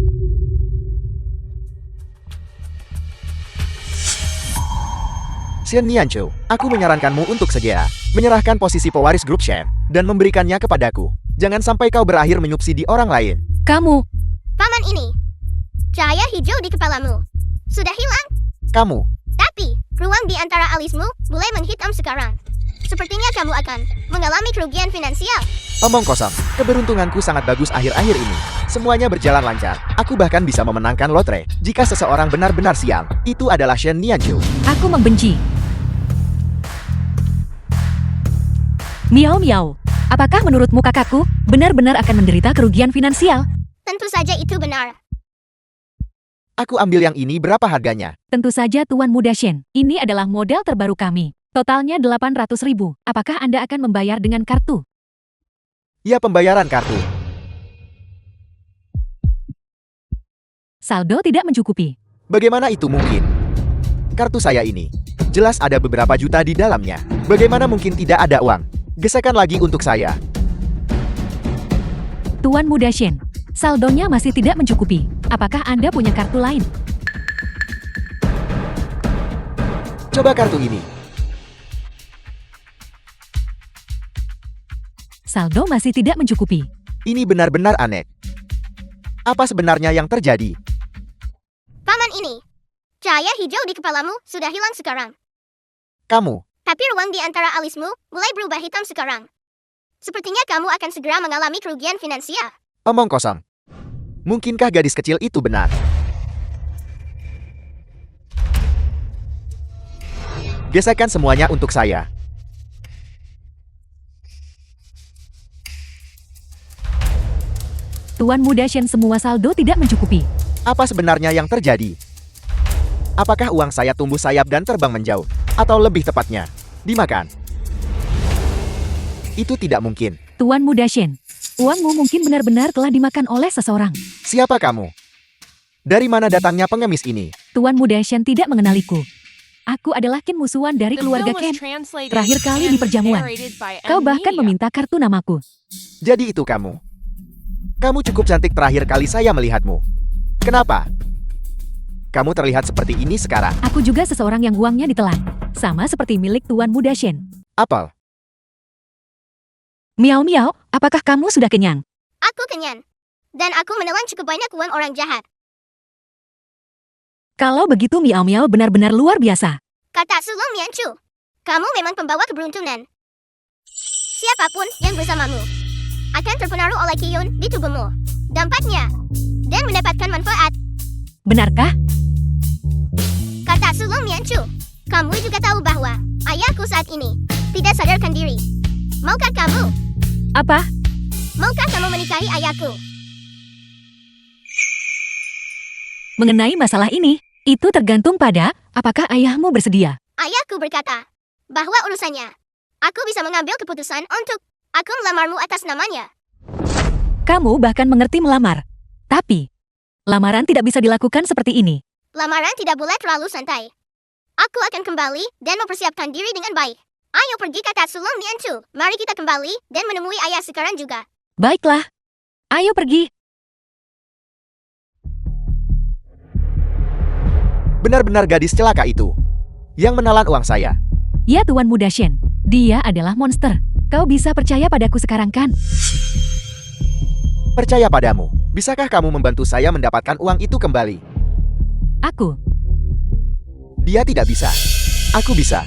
Shen Nianzhou, aku menyarankanmu untuk segera menyerahkan posisi pewaris grup Shen dan memberikannya kepadaku. Jangan sampai kau berakhir menyubsidi orang lain. Kamu, Paman ini. Cahaya hijau di kepalamu. Sudah hilang. Kamu, Tapi, ruang di antara alismu mulai menghitam sekarang. Sepertinya kamu akan mengalami kerugian finansial. omong kosong. Keberuntunganku sangat bagus akhir-akhir ini. Semuanya berjalan lancar. Aku bahkan bisa memenangkan lotre. Jika seseorang benar-benar sial, itu adalah Shen Nianzhou. aku membenci. Miau miau. Apakah menurutmu kakakku benar-benar akan menderita kerugian finansial? Tentu saja itu benar. Aku ambil yang ini, berapa harganya? Tentu saja Tuan Muda Shen. Ini adalah model terbaru kami. Totalnya 800.000. Apakah Anda akan membayar dengan kartu? Ya, pembayaran kartu. Saldo tidak mencukupi. Bagaimana itu mungkin? Kartu saya ini jelas ada beberapa juta di dalamnya. Bagaimana mungkin tidak ada uang? Gesekan lagi untuk saya. Tuan Muda Shen, saldonya masih tidak mencukupi. Apakah Anda punya kartu lain? Coba kartu ini. Saldo masih tidak mencukupi. Ini benar-benar aneh. Apa sebenarnya yang terjadi? Paman ini. Cahaya hijau di kepalamu sudah hilang sekarang. Kamu, Tapi ruang di antara alismu mulai berubah hitam sekarang. Sepertinya kamu akan segera mengalami kerugian finansial. omong kosong. Mungkinkah gadis kecil itu benar? Gesekan semuanya untuk saya. Tuan Muda Shen, semua saldo tidak mencukupi. Apa sebenarnya yang terjadi? Apakah uang saya tumbuh sayap dan terbang menjauh? Atau lebih tepatnya, dimakan? Itu tidak mungkin. Tuan Muda Shen, uangmu mungkin benar-benar telah dimakan oleh seseorang. Siapa kamu? Dari mana datangnya pengemis ini? Tuan Muda Shen tidak mengenaliku. Aku adalah Ken, musuhan dari The keluarga film was Ken. translated Terakhir kali and di perjamuan. narrated by Kau bahkan Media. meminta kartu namaku. Jadi itu kamu. Kamu cukup cantik terakhir kali saya melihatmu. Kenapa? Kamu terlihat seperti ini sekarang. Aku juga seseorang yang uangnya ditelan. Sama seperti milik Tuan Muda Shen. Apel. Miau miau, apakah kamu sudah kenyang? Aku kenyang. Dan aku menelan cukup banyak uang orang jahat. Kalau begitu miau miau benar-benar luar biasa. Kata Sulong Mianchu. Kamu memang pembawa keberuntungan. Siapapun yang bersamamu akan terpengaruh oleh Qiyun di tubuhmu. Dampaknya. Dan mendapatkan manfaat. Benarkah? Kata Sulong Mianchu. Kamu juga tahu bahwa ayahku saat ini tidak sadarkan diri. Maukah kamu? Apa? Maukah kamu menikahi ayahku? Mengenai masalah ini, itu tergantung pada apakah ayahmu bersedia. Ayahku berkata bahwa urusannya. Aku bisa mengambil keputusan untuk aku melamarmu atas namanya. Kamu bahkan mengerti melamar. Tapi, lamaran tidak bisa dilakukan seperti ini. Lamaran tidak boleh terlalu santai. Aku akan kembali dan mempersiapkan diri dengan baik. Ayo pergi, kata Sulong Nianchu. Mari kita kembali dan menemui ayah sekarang juga. Baiklah. Ayo pergi. Benar-benar gadis celaka itu. Yang menelan uang saya. Ya Tuan Muda Shen, dia adalah monster. Kau bisa percaya padaku sekarang kan? Percaya padamu. Bisakah kamu membantu saya mendapatkan uang itu kembali? Aku. Dia tidak bisa. Aku bisa.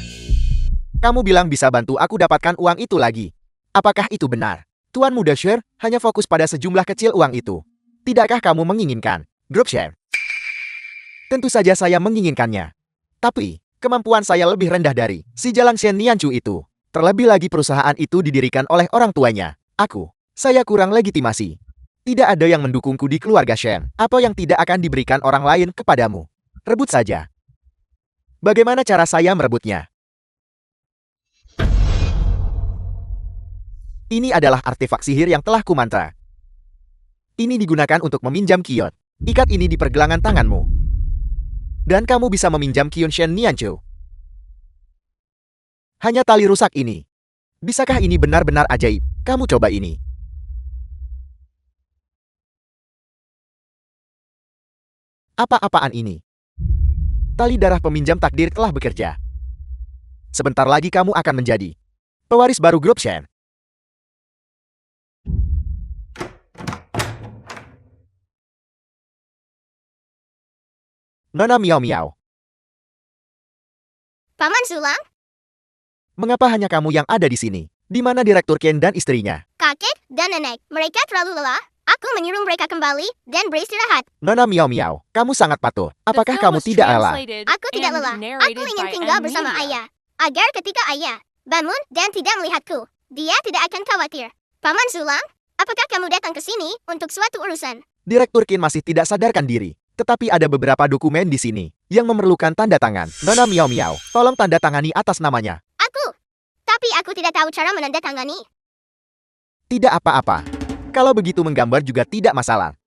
Kamu bilang bisa bantu aku dapatkan uang itu lagi. Apakah itu benar? Tuan Muda Sher hanya fokus pada sejumlah kecil uang itu. Tidakkah kamu menginginkan grup share? Tentu saja saya menginginkannya. Tapi, kemampuan saya lebih rendah dari si Jalang Shen Nianchu itu. Terlebih lagi perusahaan itu didirikan oleh orang tuanya. Saya kurang legitimasi. Tidak ada yang mendukungku di keluarga Shen. Apa yang tidak akan diberikan orang lain kepadamu? Rebut saja. Bagaimana cara saya merebutnya? Ini adalah artefak sihir yang telah kumantra. Ini digunakan untuk meminjam kiot. Ikat ini di pergelangan tanganmu. Dan kamu bisa meminjam Kyun Shen Nianchu. Hanya tali rusak ini. Bisakah ini benar-benar ajaib? Kamu coba ini. Apa-apaan ini? Tali darah peminjam takdir telah bekerja. Sebentar lagi kamu akan menjadi pewaris baru grup Shen. Nona Miao Miao. Paman Sulang? Mengapa hanya kamu yang ada di sini? Di mana Direktur Ken dan istrinya? Kakek dan nenek, mereka terlalu lelah. Aku menyuruh mereka kembali dan beristirahat. Nona Miao Miao, kamu sangat patuh. Apakah The film kamu was tidak lelah? translated Aku tidak and lelah. Aku narrated ingin by tinggal N. bersama Media. ayah. Agar ketika ayah bangun dan tidak melihatku, dia tidak akan khawatir. Paman Sulang, apakah kamu datang ke sini untuk suatu urusan? Direktur Ken masih tidak sadarkan diri. Tetapi ada beberapa dokumen di sini yang memerlukan tanda tangan. Nona Miao Miao, tolong tanda tangani atas namanya. Tapi aku tidak tahu cara menandatangani. Tidak apa-apa. Kalau begitu menggambar juga tidak masalah.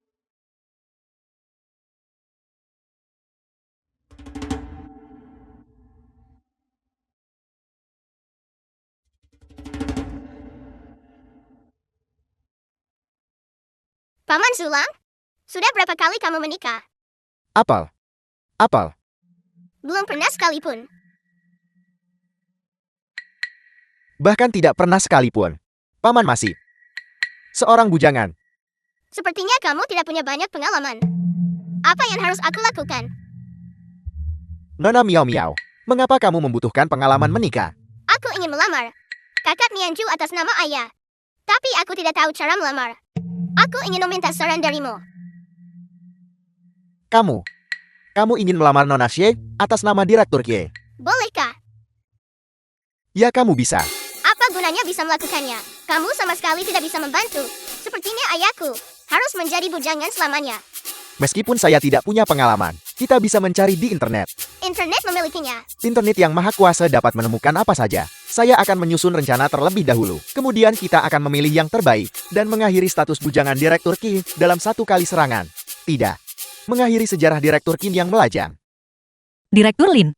Paman Sulang, sudah berapa kali kamu menikah? Apel. Belum pernah sekalipun. Bahkan tidak pernah sekalipun. Paman masih seorang bujangan. Sepertinya kamu tidak punya banyak pengalaman. Apa yang harus aku lakukan? Nona Miao Miao, mengapa kamu membutuhkan pengalaman menikah? Aku ingin melamar kakak Nianchu atas nama ayah. Tapi aku tidak tahu cara melamar. Aku ingin meminta saran darimu. Kamu ingin melamar Nona Xie atas nama Direktur Kie? Bolehkah? Ya, kamu bisa. Apa gunanya bisa melakukannya? Kamu sama sekali tidak bisa membantu. Sepertinya ayahku harus menjadi bujangan selamanya. Meskipun saya tidak punya pengalaman, kita bisa mencari di internet. Internet memilikinya. Internet yang maha kuasa dapat menemukan apa saja. Saya akan menyusun rencana terlebih dahulu. Kemudian kita akan memilih yang terbaik dan mengakhiri status bujangan Direktur Qin dalam satu kali serangan. Tidak. Mengakhiri sejarah Direktur Qin yang melajang. Direktur Lin.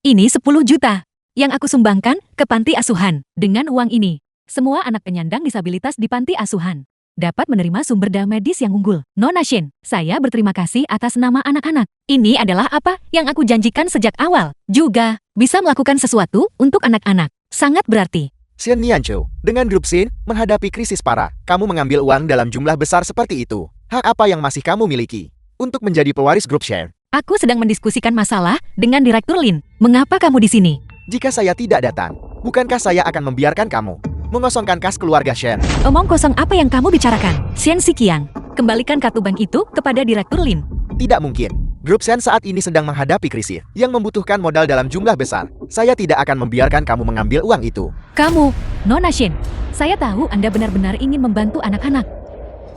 Ini 10 juta yang aku sumbangkan ke panti asuhan. Dengan uang ini, semua anak penyandang disabilitas di panti asuhan dapat menerima sumber daya medis yang unggul. Nona Shen, saya berterima kasih atas nama anak-anak. Ini adalah apa yang aku janjikan sejak awal. Juga, bisa melakukan sesuatu untuk anak-anak. Sangat berarti. Shen Nianchu, dengan grup Shen menghadapi krisis parah, kamu mengambil uang dalam jumlah besar seperti itu. Hak apa yang masih kamu miliki untuk menjadi pewaris grup Shen? Aku sedang mendiskusikan masalah dengan Direktur Lin. Mengapa kamu di sini? Jika saya tidak datang, bukankah saya akan membiarkan kamu mengosongkan kas keluarga Shen? Omong kosong apa yang kamu bicarakan? Shen Xiqiang, kembalikan kartu bank itu kepada Direktur Lin. Tidak mungkin. Grup Shen saat ini sedang menghadapi krisis yang membutuhkan modal dalam jumlah besar. Saya tidak akan membiarkan kamu mengambil uang itu. Kamu, Nona Shen, saya tahu Anda benar-benar ingin membantu anak-anak.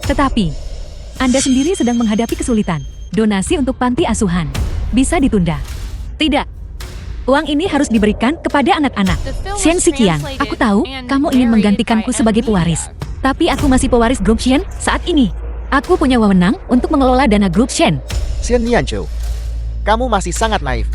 Tetapi, Anda sendiri sedang menghadapi kesulitan. Donasi untuk panti asuhan bisa ditunda. Tidak. Uang ini harus diberikan kepada anak-anak. Shen Xiqiang, aku tahu kamu ingin menggantikanku sebagai pewaris. Tapi aku masih pewaris grup Shen saat ini. Aku punya wewenang untuk mengelola dana grup Shen. Shen Nianchu, kamu masih sangat naif.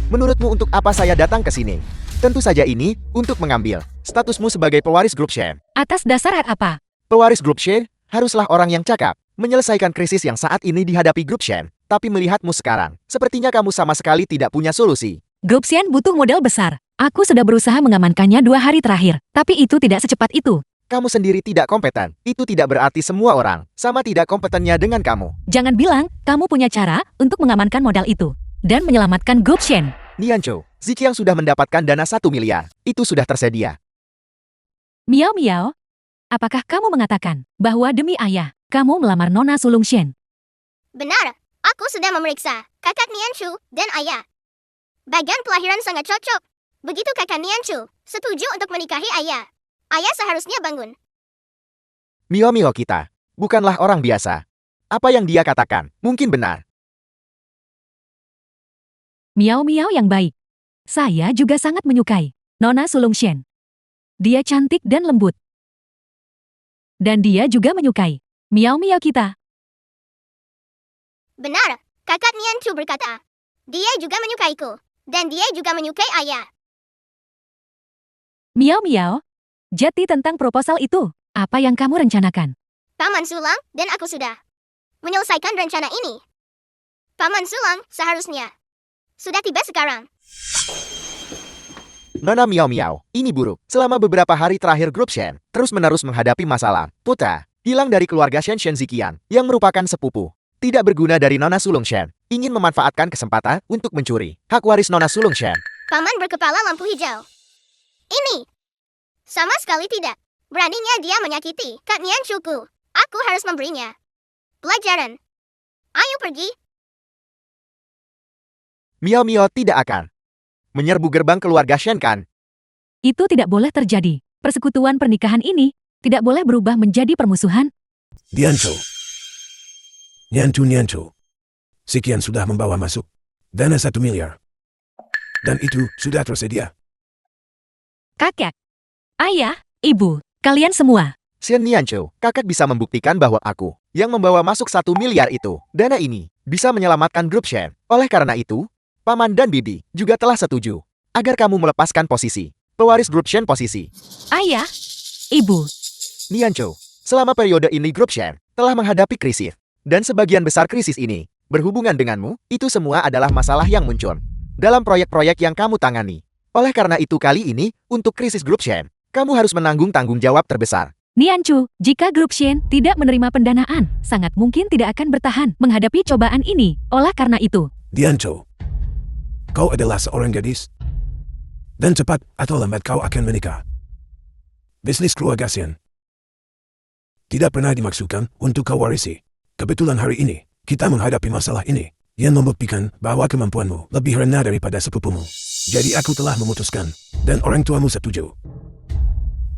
Menurutmu untuk apa saya datang ke sini? Tentu saja ini untuk mengambil statusmu sebagai pewaris grup Shen. Atas dasar hak apa? Pewaris grup Shen haruslah orang yang cakap, menyelesaikan krisis yang saat ini dihadapi grup Shen. Tapi melihatmu sekarang, sepertinya kamu sama sekali tidak punya solusi. Grup Shen butuh modal besar. Aku sudah berusaha mengamankannya 2 hari terakhir. Tapi itu tidak secepat itu. Kamu sendiri tidak kompeten. Itu tidak berarti semua orang sama tidak kompetennya dengan kamu. Jangan bilang kamu punya cara untuk mengamankan modal itu dan menyelamatkan grup Shen. Nianchu, Ziqiang sudah mendapatkan dana 1 miliar. Itu sudah tersedia. Miao Miao, apakah kamu mengatakan bahwa demi ayah, kamu melamar Nona Sulung Shen. Benar, aku sudah memeriksa kakak Nianchu dan ayah. Bagian pelahiran sangat cocok. Begitu kakak Nianchu setuju untuk menikahi ayah, ayah seharusnya bangun. Mio kita bukanlah orang biasa. Apa yang dia katakan mungkin benar. Miao yang baik. Saya juga sangat menyukai Nona Sulung Shen. Dia cantik dan lembut. Dan dia juga menyukai Miao kita. Benar, kakak Nianchu berkata. Dia juga menyukaiku, dan dia juga menyukai ayah. Miao, jadi tentang proposal itu, apa yang kamu rencanakan? Paman Sulang dan aku sudah menyelesaikan rencana ini. Paman Sulang seharusnya sudah tiba sekarang. Nona Miao, ini buruk. Selama beberapa hari terakhir grup Shen terus-menerus menghadapi masalah. Putra, hilang dari keluarga Shen Ziqian, yang merupakan sepupu. Tidak berguna dari Nona Sulung Shen, ingin memanfaatkan kesempatan untuk mencuri hak waris Nona Sulung Shen. Paman berkepala lampu hijau. Ini sama sekali tidak. Beraninya dia menyakiti Kak Nianchuku. Aku harus memberinya pelajaran. Ayo pergi. Miao tidak akan menyerbu gerbang keluarga Shen kan? Itu tidak boleh terjadi. Persekutuan pernikahan ini tidak boleh berubah menjadi permusuhan. Nianchu. Sekian sudah membawa masuk dana 1 miliar. Dan itu sudah tersedia. Kakek, ayah, ibu, kalian semua. Shen Nianchu, kakak bisa membuktikan bahwa aku yang membawa masuk 1 miliar itu. Dana ini bisa menyelamatkan grup Shen. Oleh karena itu, Paman dan Bibi juga telah setuju agar kamu melepaskan posisi pewaris grup Shen posisi. Ayah, ibu. Nianchu, selama periode ini grup Shen telah menghadapi krisis. Dan sebagian besar krisis ini berhubungan denganmu, itu semua adalah masalah yang muncul dalam proyek-proyek yang kamu tangani. Oleh karena itu kali ini, untuk krisis grup Shen, kamu harus menanggung tanggung jawab terbesar. Nianchu, jika grup Shen tidak menerima pendanaan, sangat mungkin tidak akan bertahan menghadapi cobaan ini. Oleh karena itu, Nianchu, kau adalah seorang gadis. Dan cepat atau lambat kau akan menikah. Bisnis keluarga Shen tidak pernah dimaksudkan untuk kau warisi. Kebetulan hari ini, kita menghadapi masalah ini, yang membuktikan bahwa kemampuanmu lebih rendah daripada sepupumu. Jadi aku telah memutuskan, dan orang tuamu setuju,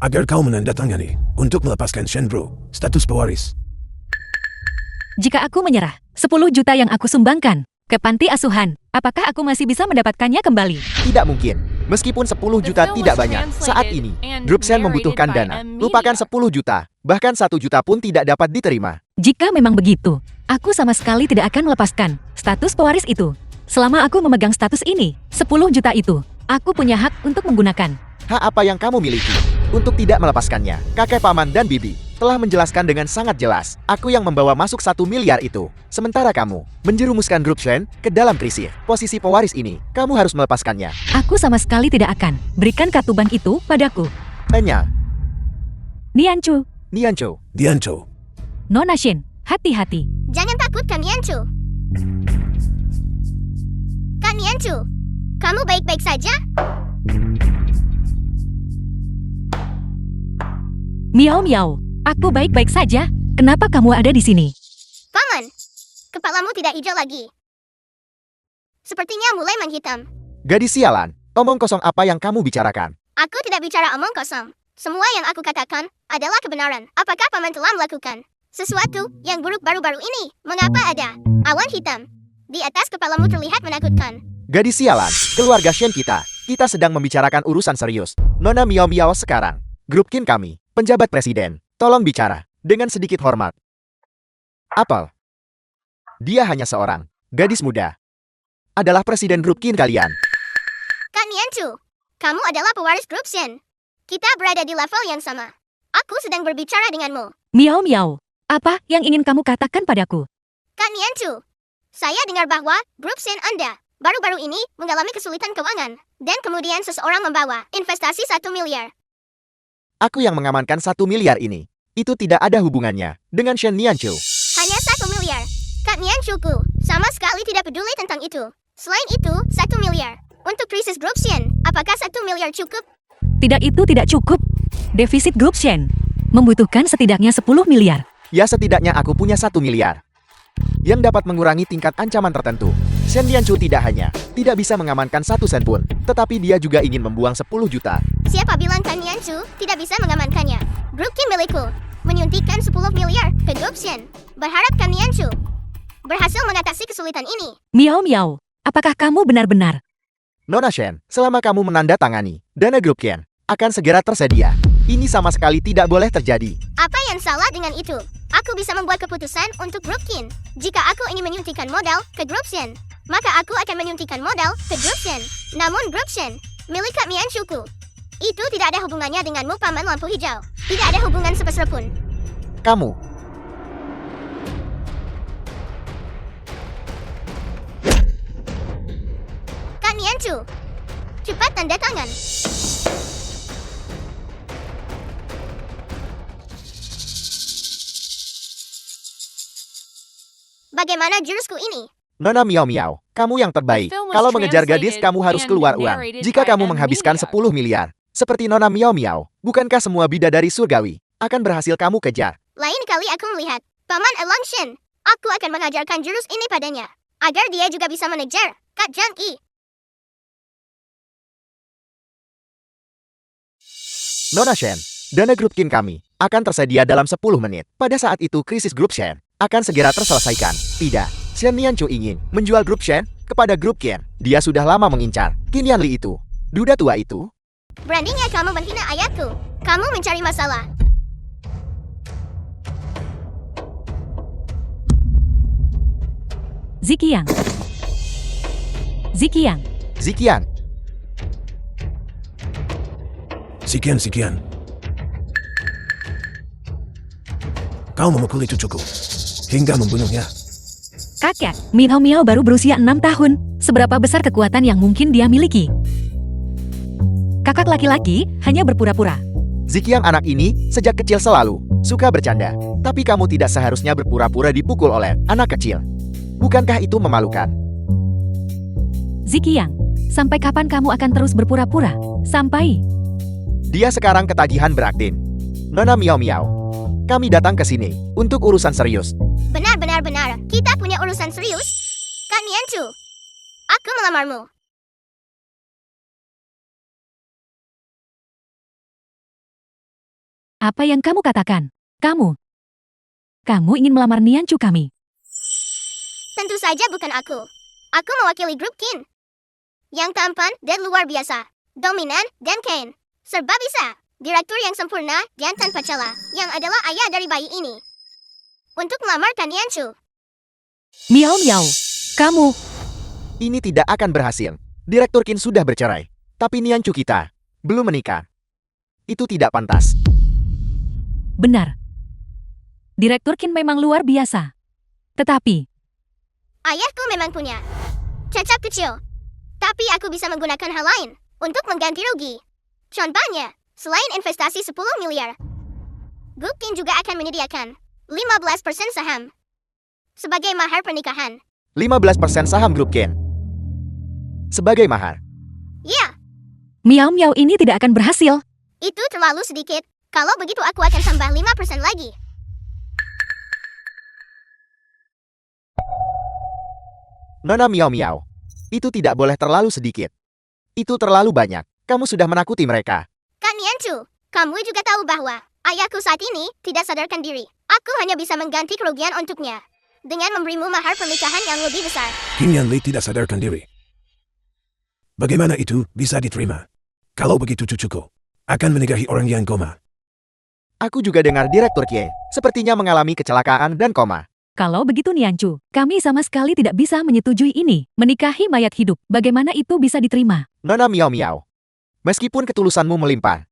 agar kau menandatangani untuk melepaskan Shen Bro, status pewaris. jika aku menyerah 10 juta yang aku sumbangkan ke panti asuhan, apakah aku masih bisa mendapatkannya kembali? Tidak mungkin. Meskipun 10 juta tidak banyak, saat ini, grup Shen membutuhkan dana. Lupakan 10 juta, bahkan 1 juta pun tidak dapat diterima. Jika memang begitu, aku sama sekali tidak akan melepaskan status pewaris itu. Selama aku memegang status ini, 10 juta itu, aku punya hak untuk menggunakan. Hak apa yang kamu miliki untuk tidak melepaskannya? Kakek, paman, dan bibi telah menjelaskan dengan sangat jelas. Aku yang membawa masuk 1 miliar itu. Sementara kamu menjerumuskan grup Shen ke dalam krisis. Posisi pewaris ini, kamu harus melepaskannya. Aku sama sekali tidak akan berikan kartu bank itu padaku. Tanya, Nianchu, Nianchu. Nona Shen, hati-hati. Jangan takut, Kak Nianchu. Kak Nianchu, kamu baik-baik saja? Miao, aku baik-baik saja. Kenapa kamu ada di sini? Paman, kepalamu tidak hijau lagi. Sepertinya mulai menghitam. Gadis sialan, omong kosong apa yang kamu bicarakan? Aku tidak bicara omong kosong. Semua yang aku katakan adalah kebenaran. Apakah paman telah melakukan sesuatu yang buruk baru-baru ini? Mengapa ada awan hitam di atas kepalamu terlihat menakutkan? Gadis sialan, keluarga Shen kita sedang membicarakan urusan serius. Nona Miao sekarang, grup Qin kami, penjabat presiden, tolong bicara dengan sedikit hormat. Apel, dia hanya seorang gadis muda. Adalah presiden grup Qin kalian. Kak Nianchu, kamu adalah pewaris grup Shen. Kita berada di level yang sama. Aku sedang berbicara denganmu. Miao, apa yang ingin kamu katakan padaku? Kak Nianchu, saya dengar bahwa grup Shen Anda baru-baru ini mengalami kesulitan keuangan. Dan kemudian seseorang membawa investasi 1 miliar. Aku yang mengamankan 1 miliar ini. Itu tidak ada hubungannya dengan Shen Nianchu. Hanya 1 miliar. Kak Nianchuku sama sekali tidak peduli tentang itu. Selain itu, 1 miliar. Untuk krisis grup Shen, apakah 1 miliar cukup? Tidak, itu tidak cukup. Defisit grup Shen membutuhkan setidaknya 10 miliar. Ya setidaknya aku punya 1 miliar. Yang dapat mengurangi tingkat ancaman tertentu. Shen Lianchu tidak hanya tidak bisa mengamankan 1 sen pun, tetapi dia juga ingin membuang 10 juta. Siapa bilang Kan Nianchu tidak bisa mengamankannya? Grup Qin milikku menyuntikkan 10 miliar ke grup Shen. Berharap Kan Nianchu berhasil mengatasi kesulitan ini. Miao Miao, apakah kamu benar-benar? Nona Shen, selama kamu menandatangani dana grup Qian akan segera tersedia. Ini sama sekali tidak boleh terjadi. Apa yang salah dengan itu? Aku bisa membuat keputusan untuk grup Qin. Jika aku ingin menyuntikkan modal ke grup Shen, maka aku akan menyuntikkan modal ke grup Shen. Namun grup Shen milik Kak Mianchuku. Itu tidak ada hubungannya denganmu, Paman Lampu Hijau. Tidak ada hubungan sebesar pun. Kamu Kak Nianchu, cepat tanda tangan. Bagaimana jurusku ini? Nona Miao Miao, kamu yang terbaik. The film was Kalau mengejar gadis, translated kamu harus and keluar uang. narrated Jika by kamu M. menghabiskan Media. 10 miliar, seperti Nona Miao Miao, bukankah semua bidadari surgawi akan berhasil kamu kejar? Lain kali aku melihat Paman Elang Shen. Aku akan mengajarkan jurus ini padanya, agar dia juga bisa mengejar Kak Zhang Yi. Nona Shen, dana grup Qin kami akan tersedia dalam 10 menit. Pada saat itu krisis grup Shen akan segera terselesaikan. Tidak, Shen Lianchu ingin menjual grup Shen kepada grup Qian. Dia sudah lama mengincar Qin Yanli itu. Duda tua itu. Beraninya kamu menghina ayahku. Kamu mencari masalah. Ziqiang. Ziqiang. Ziqian, Sekian. Kau memukuli cucuku hingga membunuhnya. Kakek, Miao Miao baru berusia 6 tahun. Seberapa besar kekuatan yang mungkin dia miliki? Kakak laki-laki hanya berpura-pura. Ziqiang anak ini sejak kecil selalu suka bercanda. Tapi kamu tidak seharusnya berpura-pura dipukul oleh anak kecil. Bukankah itu memalukan? Ziqiang, sampai kapan kamu akan terus berpura-pura? Sampai Dia sekarang ketagihan berakting. Nona Miao Miao, kami datang ke sini untuk urusan serius. Benar. Kita punya urusan serius. Kak Nianchu, aku melamarmu. apa yang kamu katakan? Kamu ingin melamar Nianchu kami? Tentu saja bukan aku. Aku mewakili grup Qin. Yang tampan dan luar biasa. Dominan dan kain. Serba bisa. Direktur yang sempurna dan tanpa celah. Yang adalah ayah dari bayi ini. Untuk melamar Kak Nianchu. Miao Miao, kamu. Ini tidak akan berhasil. Direktur Qin sudah bercerai. Tapi Nianchu kita belum menikah. Itu tidak pantas. Benar. Direktur Qin memang luar biasa. Tetapi, Ayahku memang punya cacat kecil. Tapi aku bisa menggunakan hal lain untuk mengganti rugi. Contohnya, selain investasi 10 miliar, grup Qin juga akan menyediakan 15% saham sebagai mahar pernikahan. 15% saham grup Qin sebagai mahar. Ya, Miao Miao ini tidak akan berhasil. itu terlalu sedikit. Kalau begitu aku akan tambah 5% lagi. Nona Miao Miao, itu tidak boleh terlalu sedikit. Itu terlalu banyak. Kamu sudah menakuti mereka. Kak Nianchu, kamu juga tahu bahwa ayahku saat ini tidak sadarkan diri. Aku hanya bisa mengganti kerugian untuknya dengan memberimu mahar pernikahan yang lebih besar. Qin Yanli tidak sadarkan diri. Bagaimana itu bisa diterima? Kalau begitu cucuku akan menikahi orang yang koma. Aku juga dengar Direktur Kie sepertinya mengalami kecelakaan dan koma. Kalau begitu Nianchu, kami sama sekali tidak bisa menyetujui ini. Menikahi mayat hidup, bagaimana itu bisa diterima? Nona Miao Miao, meskipun ketulusanmu melimpah,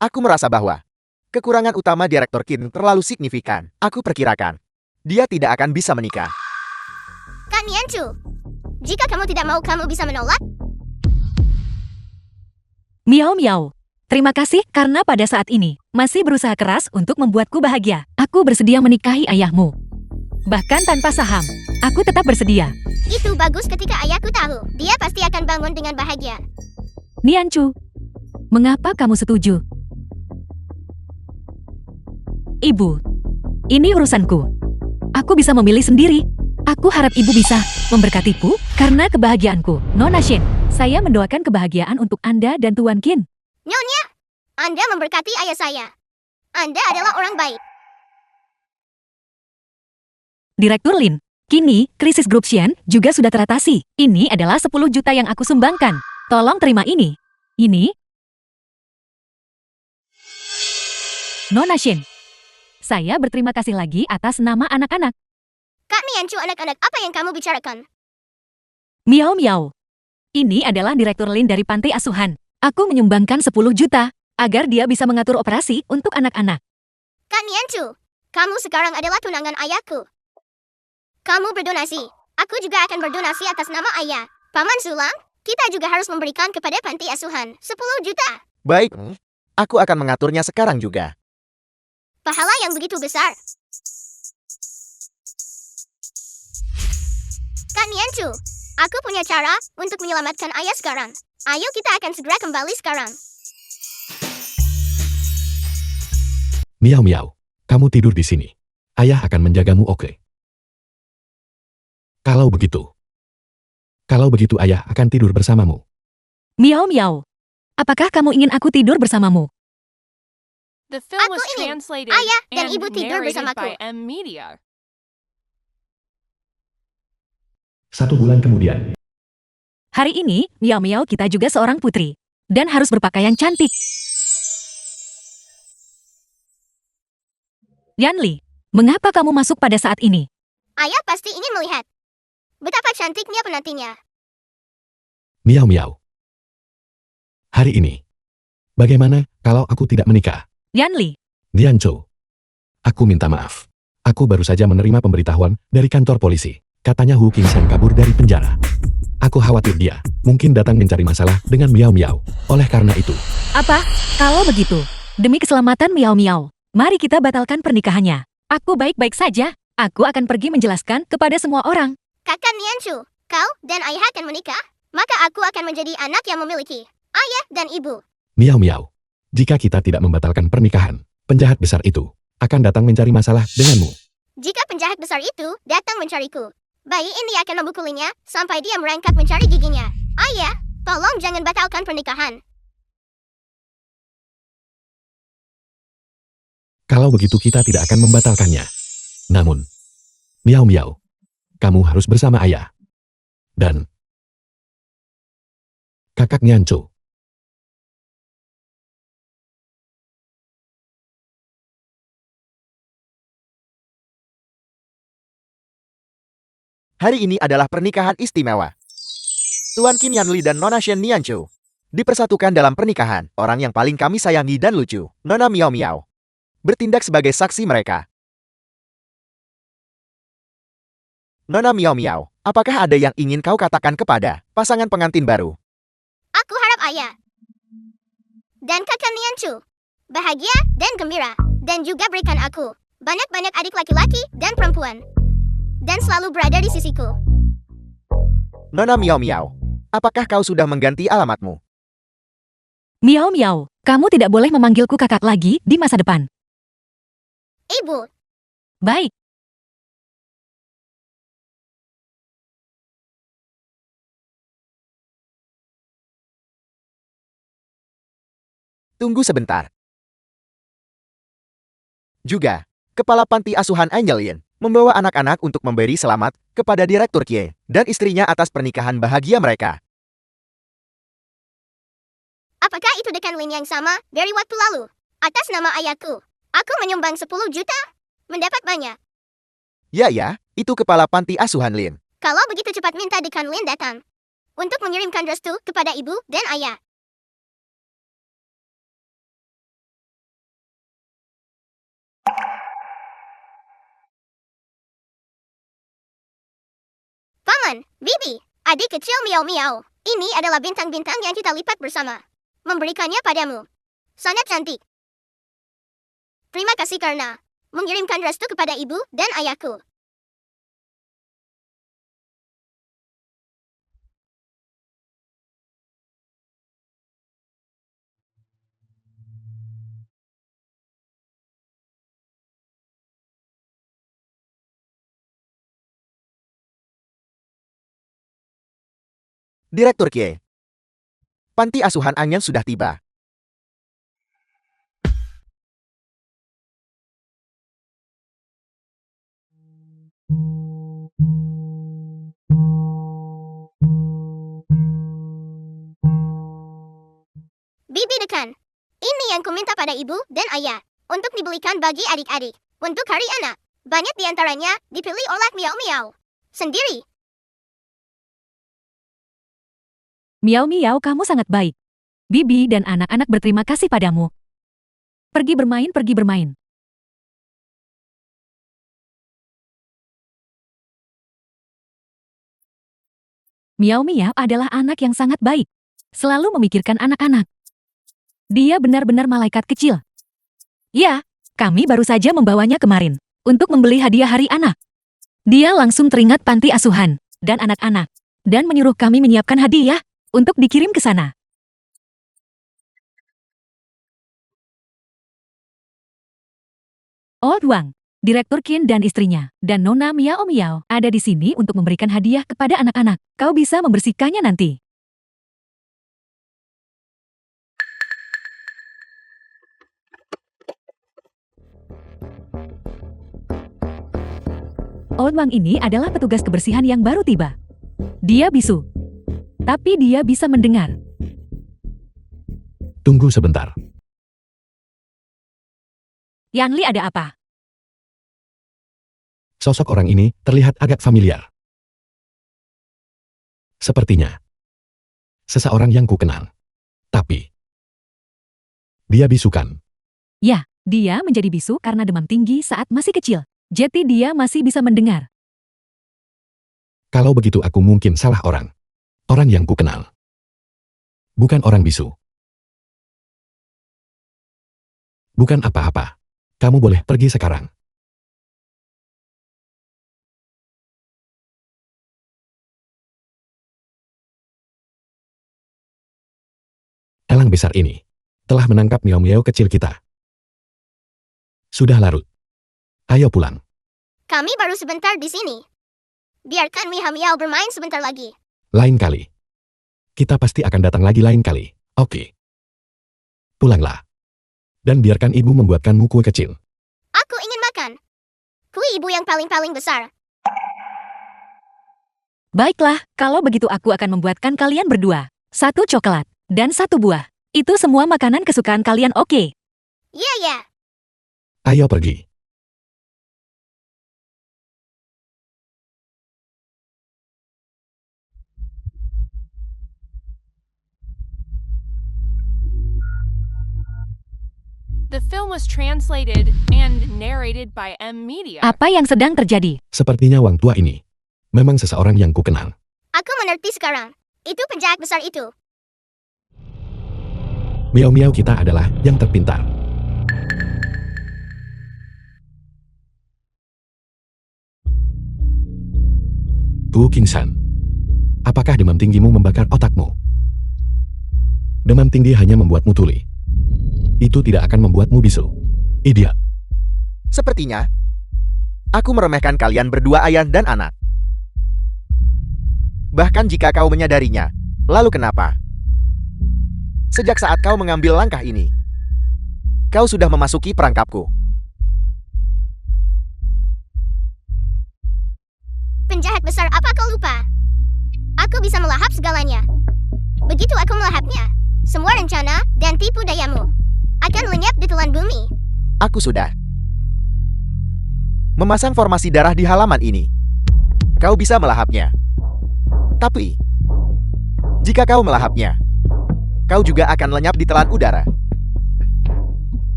aku merasa bahwa kekurangan utama Direktur Qin terlalu signifikan. Aku perkirakan dia tidak akan bisa menikah. Kak Nianchu, jika kamu tidak mau, kamu bisa menolak. Miao Miao, terima kasih karena pada saat ini masih berusaha keras untuk membuatku bahagia. Aku bersedia menikahi ayahmu. Bahkan tanpa saham, aku tetap bersedia. Itu bagus ketika ayahku tahu. Dia pasti akan bangun dengan bahagia. Nianchu, mengapa kamu setuju? Ibu, Ini urusanku. Aku bisa memilih sendiri. Aku harap ibu bisa memberkatiku karena kebahagiaanku. Nona Shin, saya mendoakan kebahagiaan untuk Anda dan Tuan Qin. Nyonya, Anda memberkati ayah saya. Anda adalah orang baik. Direktur Lin, kini krisis grup Xian juga sudah teratasi. Ini adalah 10 juta yang aku sumbangkan. Tolong terima ini. Ini. Nona Shin, saya berterima kasih lagi atas nama anak-anak. Kak Niancu, anak-anak, apa yang kamu bicarakan? Miao Miao. Ini adalah Direktur Lin dari Panti Asuhan. Aku menyumbangkan 10 juta agar dia bisa mengatur operasi untuk anak-anak. Kak Niancu, kamu sekarang adalah tunangan ayahku. Kamu berdonasi. Aku juga akan berdonasi atas nama ayah. Paman Sulang, kita juga harus memberikan kepada Panti Asuhan 10 juta. Baik, aku akan mengaturnya sekarang juga. Pahala yang begitu besar. Kak Niancu, aku punya cara untuk menyelamatkan ayah sekarang. Ayo kita akan segera kembali sekarang. Miao Miao, kamu tidur di sini. Ayah akan menjagamu, oke? Kalau begitu ayah akan tidur bersamamu. Miao Miao. Apakah kamu ingin aku tidur bersamamu? The film Aku was ingin translated ayah dan and ibu tidur narrated bersamaku. by M Media. 1 bulan kemudian. Hari ini, Miao Miao kita juga seorang putri. Dan harus berpakaian cantik. Yanli, mengapa kamu masuk pada saat ini? Ayah pasti ingin melihat betapa cantiknya penantinya. Miao Miao. Hari ini. Bagaimana kalau aku tidak menikah? Yanli, Dianco. Aku minta maaf. Aku baru saja menerima pemberitahuan dari kantor polisi. Katanya Hu Qingxian kabur dari penjara. Aku khawatir dia mungkin datang mencari masalah dengan Miao Miao. Oleh karena itu, apa? Kalau begitu, demi keselamatan Miao Miao, mari kita batalkan pernikahannya. Aku baik-baik saja. Aku akan pergi menjelaskan kepada semua orang. Kakak Niancu, kau dan ayah akan menikah, maka aku akan menjadi anak yang memiliki ayah dan ibu. Miao Miao. Jika kita tidak membatalkan pernikahan, penjahat besar itu akan datang mencari masalah denganmu. Jika penjahat besar itu datang mencariku, bayi ini akan memukulinya sampai dia merangkak mencari giginya. Ayah, tolong jangan batalkan pernikahan. Kalau begitu kita tidak akan membatalkannya. Namun, Miao Miao, kamu harus bersama ayah. Dan kakak Nianco. Hari ini adalah pernikahan istimewa. Tuan Qin Yanli dan Nona Shen Nianzhou dipersatukan dalam pernikahan. Orang yang paling kami sayangi dan lucu, Nona Miao Miao, bertindak sebagai saksi mereka. Nona Miao Miao, apakah ada yang ingin kau katakan kepada pasangan pengantin baru? Aku harap ayah dan kakak Niancu bahagia dan gembira, dan juga berikan aku banyak-banyak adik laki-laki dan perempuan, dan selalu berada di sisiku. Nona Miao Miao, apakah kau sudah mengganti alamatmu? Miao Miao, kamu tidak boleh memanggilku kakak lagi di masa depan. Ibu, Baik. Tunggu sebentar. Juga, Kepala Panti Asuhan Angel Yin membawa anak-anak untuk memberi selamat kepada Direktur Kie dan istrinya atas pernikahan bahagia mereka. apakah itu dekan Lin yang sama dari waktu lalu? Atas nama ayahku, aku menyumbang 10 juta. Mendapat banyak. Ya, itu Kepala Panti Asuhan Lin. Kalau begitu cepat minta dekan Lin datang untuk mengirimkan restu kepada ibu dan ayah. Paman, Bibi, adik kecil Miao Miao, ini adalah bintang-bintang yang kita lipat bersama. Memberikannya padamu. Sangat cantik. Terima kasih karena mengirimkan restu kepada ibu dan ayahku. Direktur Kie. Panti asuhan Anyan sudah tiba. Bibi Dekan. Ini yang kuminta pada ibu dan ayah. Untuk dibelikan bagi adik-adik. Untuk hari anak. Banyak di antaranya dipilih oleh Miao Miao sendiri. Miao Miao, kamu sangat baik. Bibi dan anak-anak berterima kasih padamu. Pergi bermain, pergi bermain. Miao Miao adalah anak yang sangat baik. Selalu memikirkan anak-anak. Dia benar-benar malaikat kecil. Ya, kami baru saja membawanya kemarin untuk membeli hadiah hari anak. Dia langsung teringat panti asuhan dan anak-anak dan menyuruh kami menyiapkan hadiah untuk dikirim ke sana. Old Wang, Direktur Qin dan istrinya, dan Nona Miao Miao ada di sini untuk memberikan hadiah kepada anak-anak. Kau bisa membersihkannya nanti. Old Wang ini adalah petugas kebersihan yang baru tiba. Dia bisu. Tapi dia bisa mendengar. Tunggu sebentar. Yang Li, ada apa? Sosok orang ini terlihat agak familiar. Sepertinya seseorang yang kukenal. Tapi dia bisu kan? Ya, dia menjadi bisu karena demam tinggi saat masih kecil. Jadi dia masih bisa mendengar. Kalau begitu aku mungkin salah orang. Orang yang kukenal. Bukan orang bisu. Bukan apa-apa. Kamu boleh pergi sekarang. Elang besar ini telah menangkap Miao-Miao kecil kita. Sudah larut. Ayo pulang. Kami baru sebentar di sini. Biarkan Miao Miao bermain sebentar lagi. Lain kali. Kita pasti akan datang lagi lain kali. Oke. Pulanglah. Dan biarkan ibu membuatkanmu kue kecil. Aku ingin makan. Kue ibu yang paling-paling besar. Baiklah, kalau begitu aku akan membuatkan kalian berdua. 1 coklat dan 1 buah. Itu semua makanan kesukaan kalian, oke? Ya, ya. Ayo pergi. The film was translated and narrated by M Media. Apa yang sedang terjadi? Sepertinya Wang tua ini memang seseorang yang kukenal. Aku mengerti sekarang. Itu penjahat besar itu. Miao-Miao kita adalah yang terpintar. Bu Kingsan, apakah demam tinggimu membakar otakmu? Demam tinggi hanya membuatmu tuli. Itu tidak akan membuatmu bisu. Idiot. Sepertinya, aku meremehkan kalian berdua ayah dan anak. Bahkan jika kau menyadarinya, lalu kenapa? Sejak saat kau mengambil langkah ini, kau sudah memasuki perangkapku. Penjahat besar, apa kau lupa? Aku bisa melahap segalanya. Begitu aku melahapnya, semua rencana dan tipu dayamu akan lenyap di telan bumi. Aku sudah memasang formasi darah di halaman ini. Kau bisa melahapnya. Tapi, jika kau melahapnya, kau juga akan lenyap di telan udara.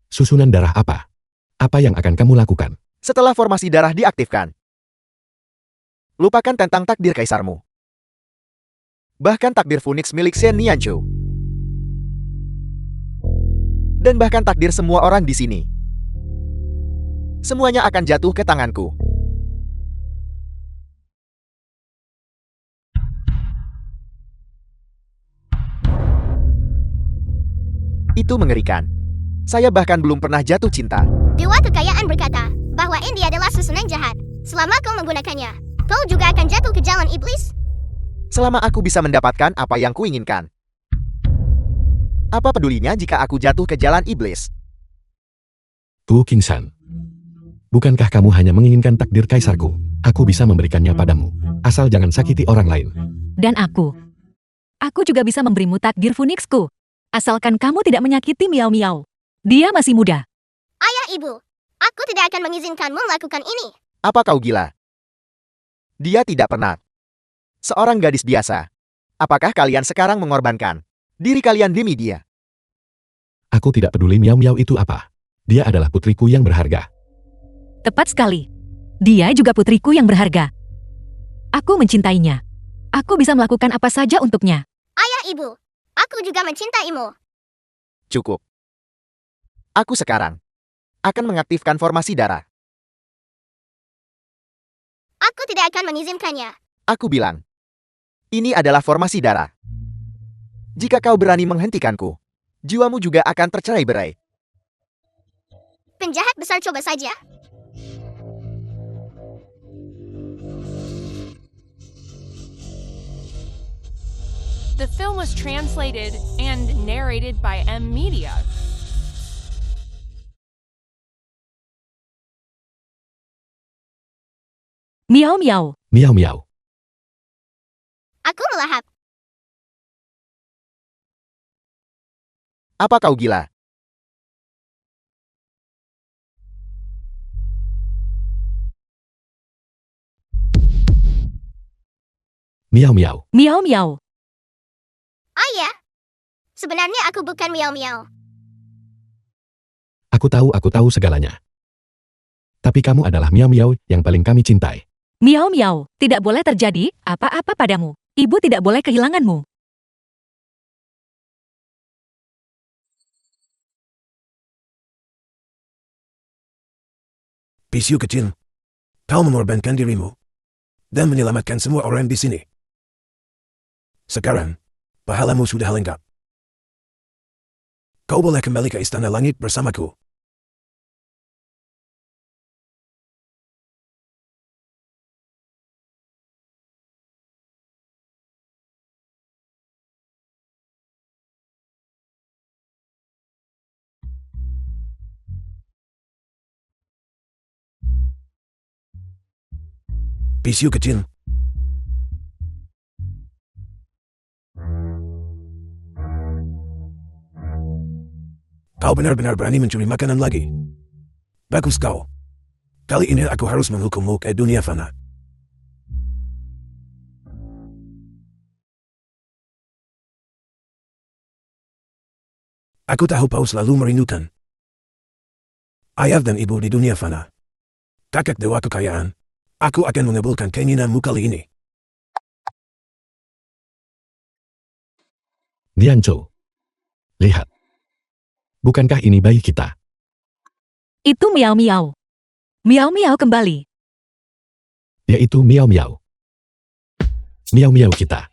Susunan darah apa? Apa yang akan kamu lakukan? Setelah formasi darah diaktifkan, lupakan tentang takdir kaisarmu. Bahkan takdir Phoenix milik Shen Nianzhou. Dan bahkan takdir semua orang di sini. Semuanya akan jatuh ke tanganku. Itu mengerikan. Saya bahkan belum pernah jatuh cinta. Dewa kekayaan berkata bahwa Indi adalah susunan jahat. Selama kau menggunakannya, kau juga akan jatuh ke jalan iblis. selama aku bisa mendapatkan apa yang kuinginkan. Apa pedulinya jika aku jatuh ke jalan iblis? Tu King San. Bukankah kamu hanya menginginkan takdir kaisarku? Aku bisa memberikannya padamu. Asal jangan sakiti orang lain. Dan aku juga bisa memberimu takdir Phoenixku. Asalkan kamu tidak menyakiti Miao Miao. Dia masih muda. Ayah ibu, aku tidak akan mengizinkanmu melakukan ini. Apa kau gila? Dia tidak pernah. Seorang gadis biasa. Apakah kalian sekarang mengorbankan diri kalian demi dia? Aku tidak peduli Miao Miao itu apa. Dia adalah putriku yang berharga. Tepat sekali. Dia juga putriku yang berharga. Aku mencintainya. Aku bisa melakukan apa saja untuknya. Ayah ibu, aku juga mencintaimu. Cukup. Aku sekarang akan mengaktifkan formasi darah. Aku tidak akan mengizinkannya. Aku bilang, ini adalah formasi darah. Jika kau berani menghentikanku, jiwamu juga akan tercerai-berai. Penjahat besar, coba saja. The film was translated and narrated by M Media. Miao Miao. Miao Miao. Aku melahap. Apa kau gila? Miao Miao. Miao Miao. Ayah, sebenarnya aku bukan Miao Miao. Aku tahu segalanya. Tapi kamu adalah Miao Miao yang paling kami cintai. Miao Miao, tidak boleh terjadi apa-apa padamu. Ibu tidak boleh kehilanganmu. Bisiu kecil, kau mengorbankan dirimu dan menyelamatkan semua orang di sini. Sekarang, pahalamu sudah lengkap. Kau boleh kembali ke Istana Langit bersamaku. Bisiu kecil. Kau benar-benar berani mencuri makanan lagi. Bagus kau. Kali ini aku harus menghukummu ke dunia fana. Aku tahu kau selalu merindukan ayah dan ibu di dunia fana. Kakak dewa kekayaan, aku akan mengabulkan keinginanmu kali ini. Nianzhou. Lihat. Bukankah ini bayi kita? Itu Miao Miao. Miao Miao kembali. Yaitu Miao Miao. Miao Miao kita.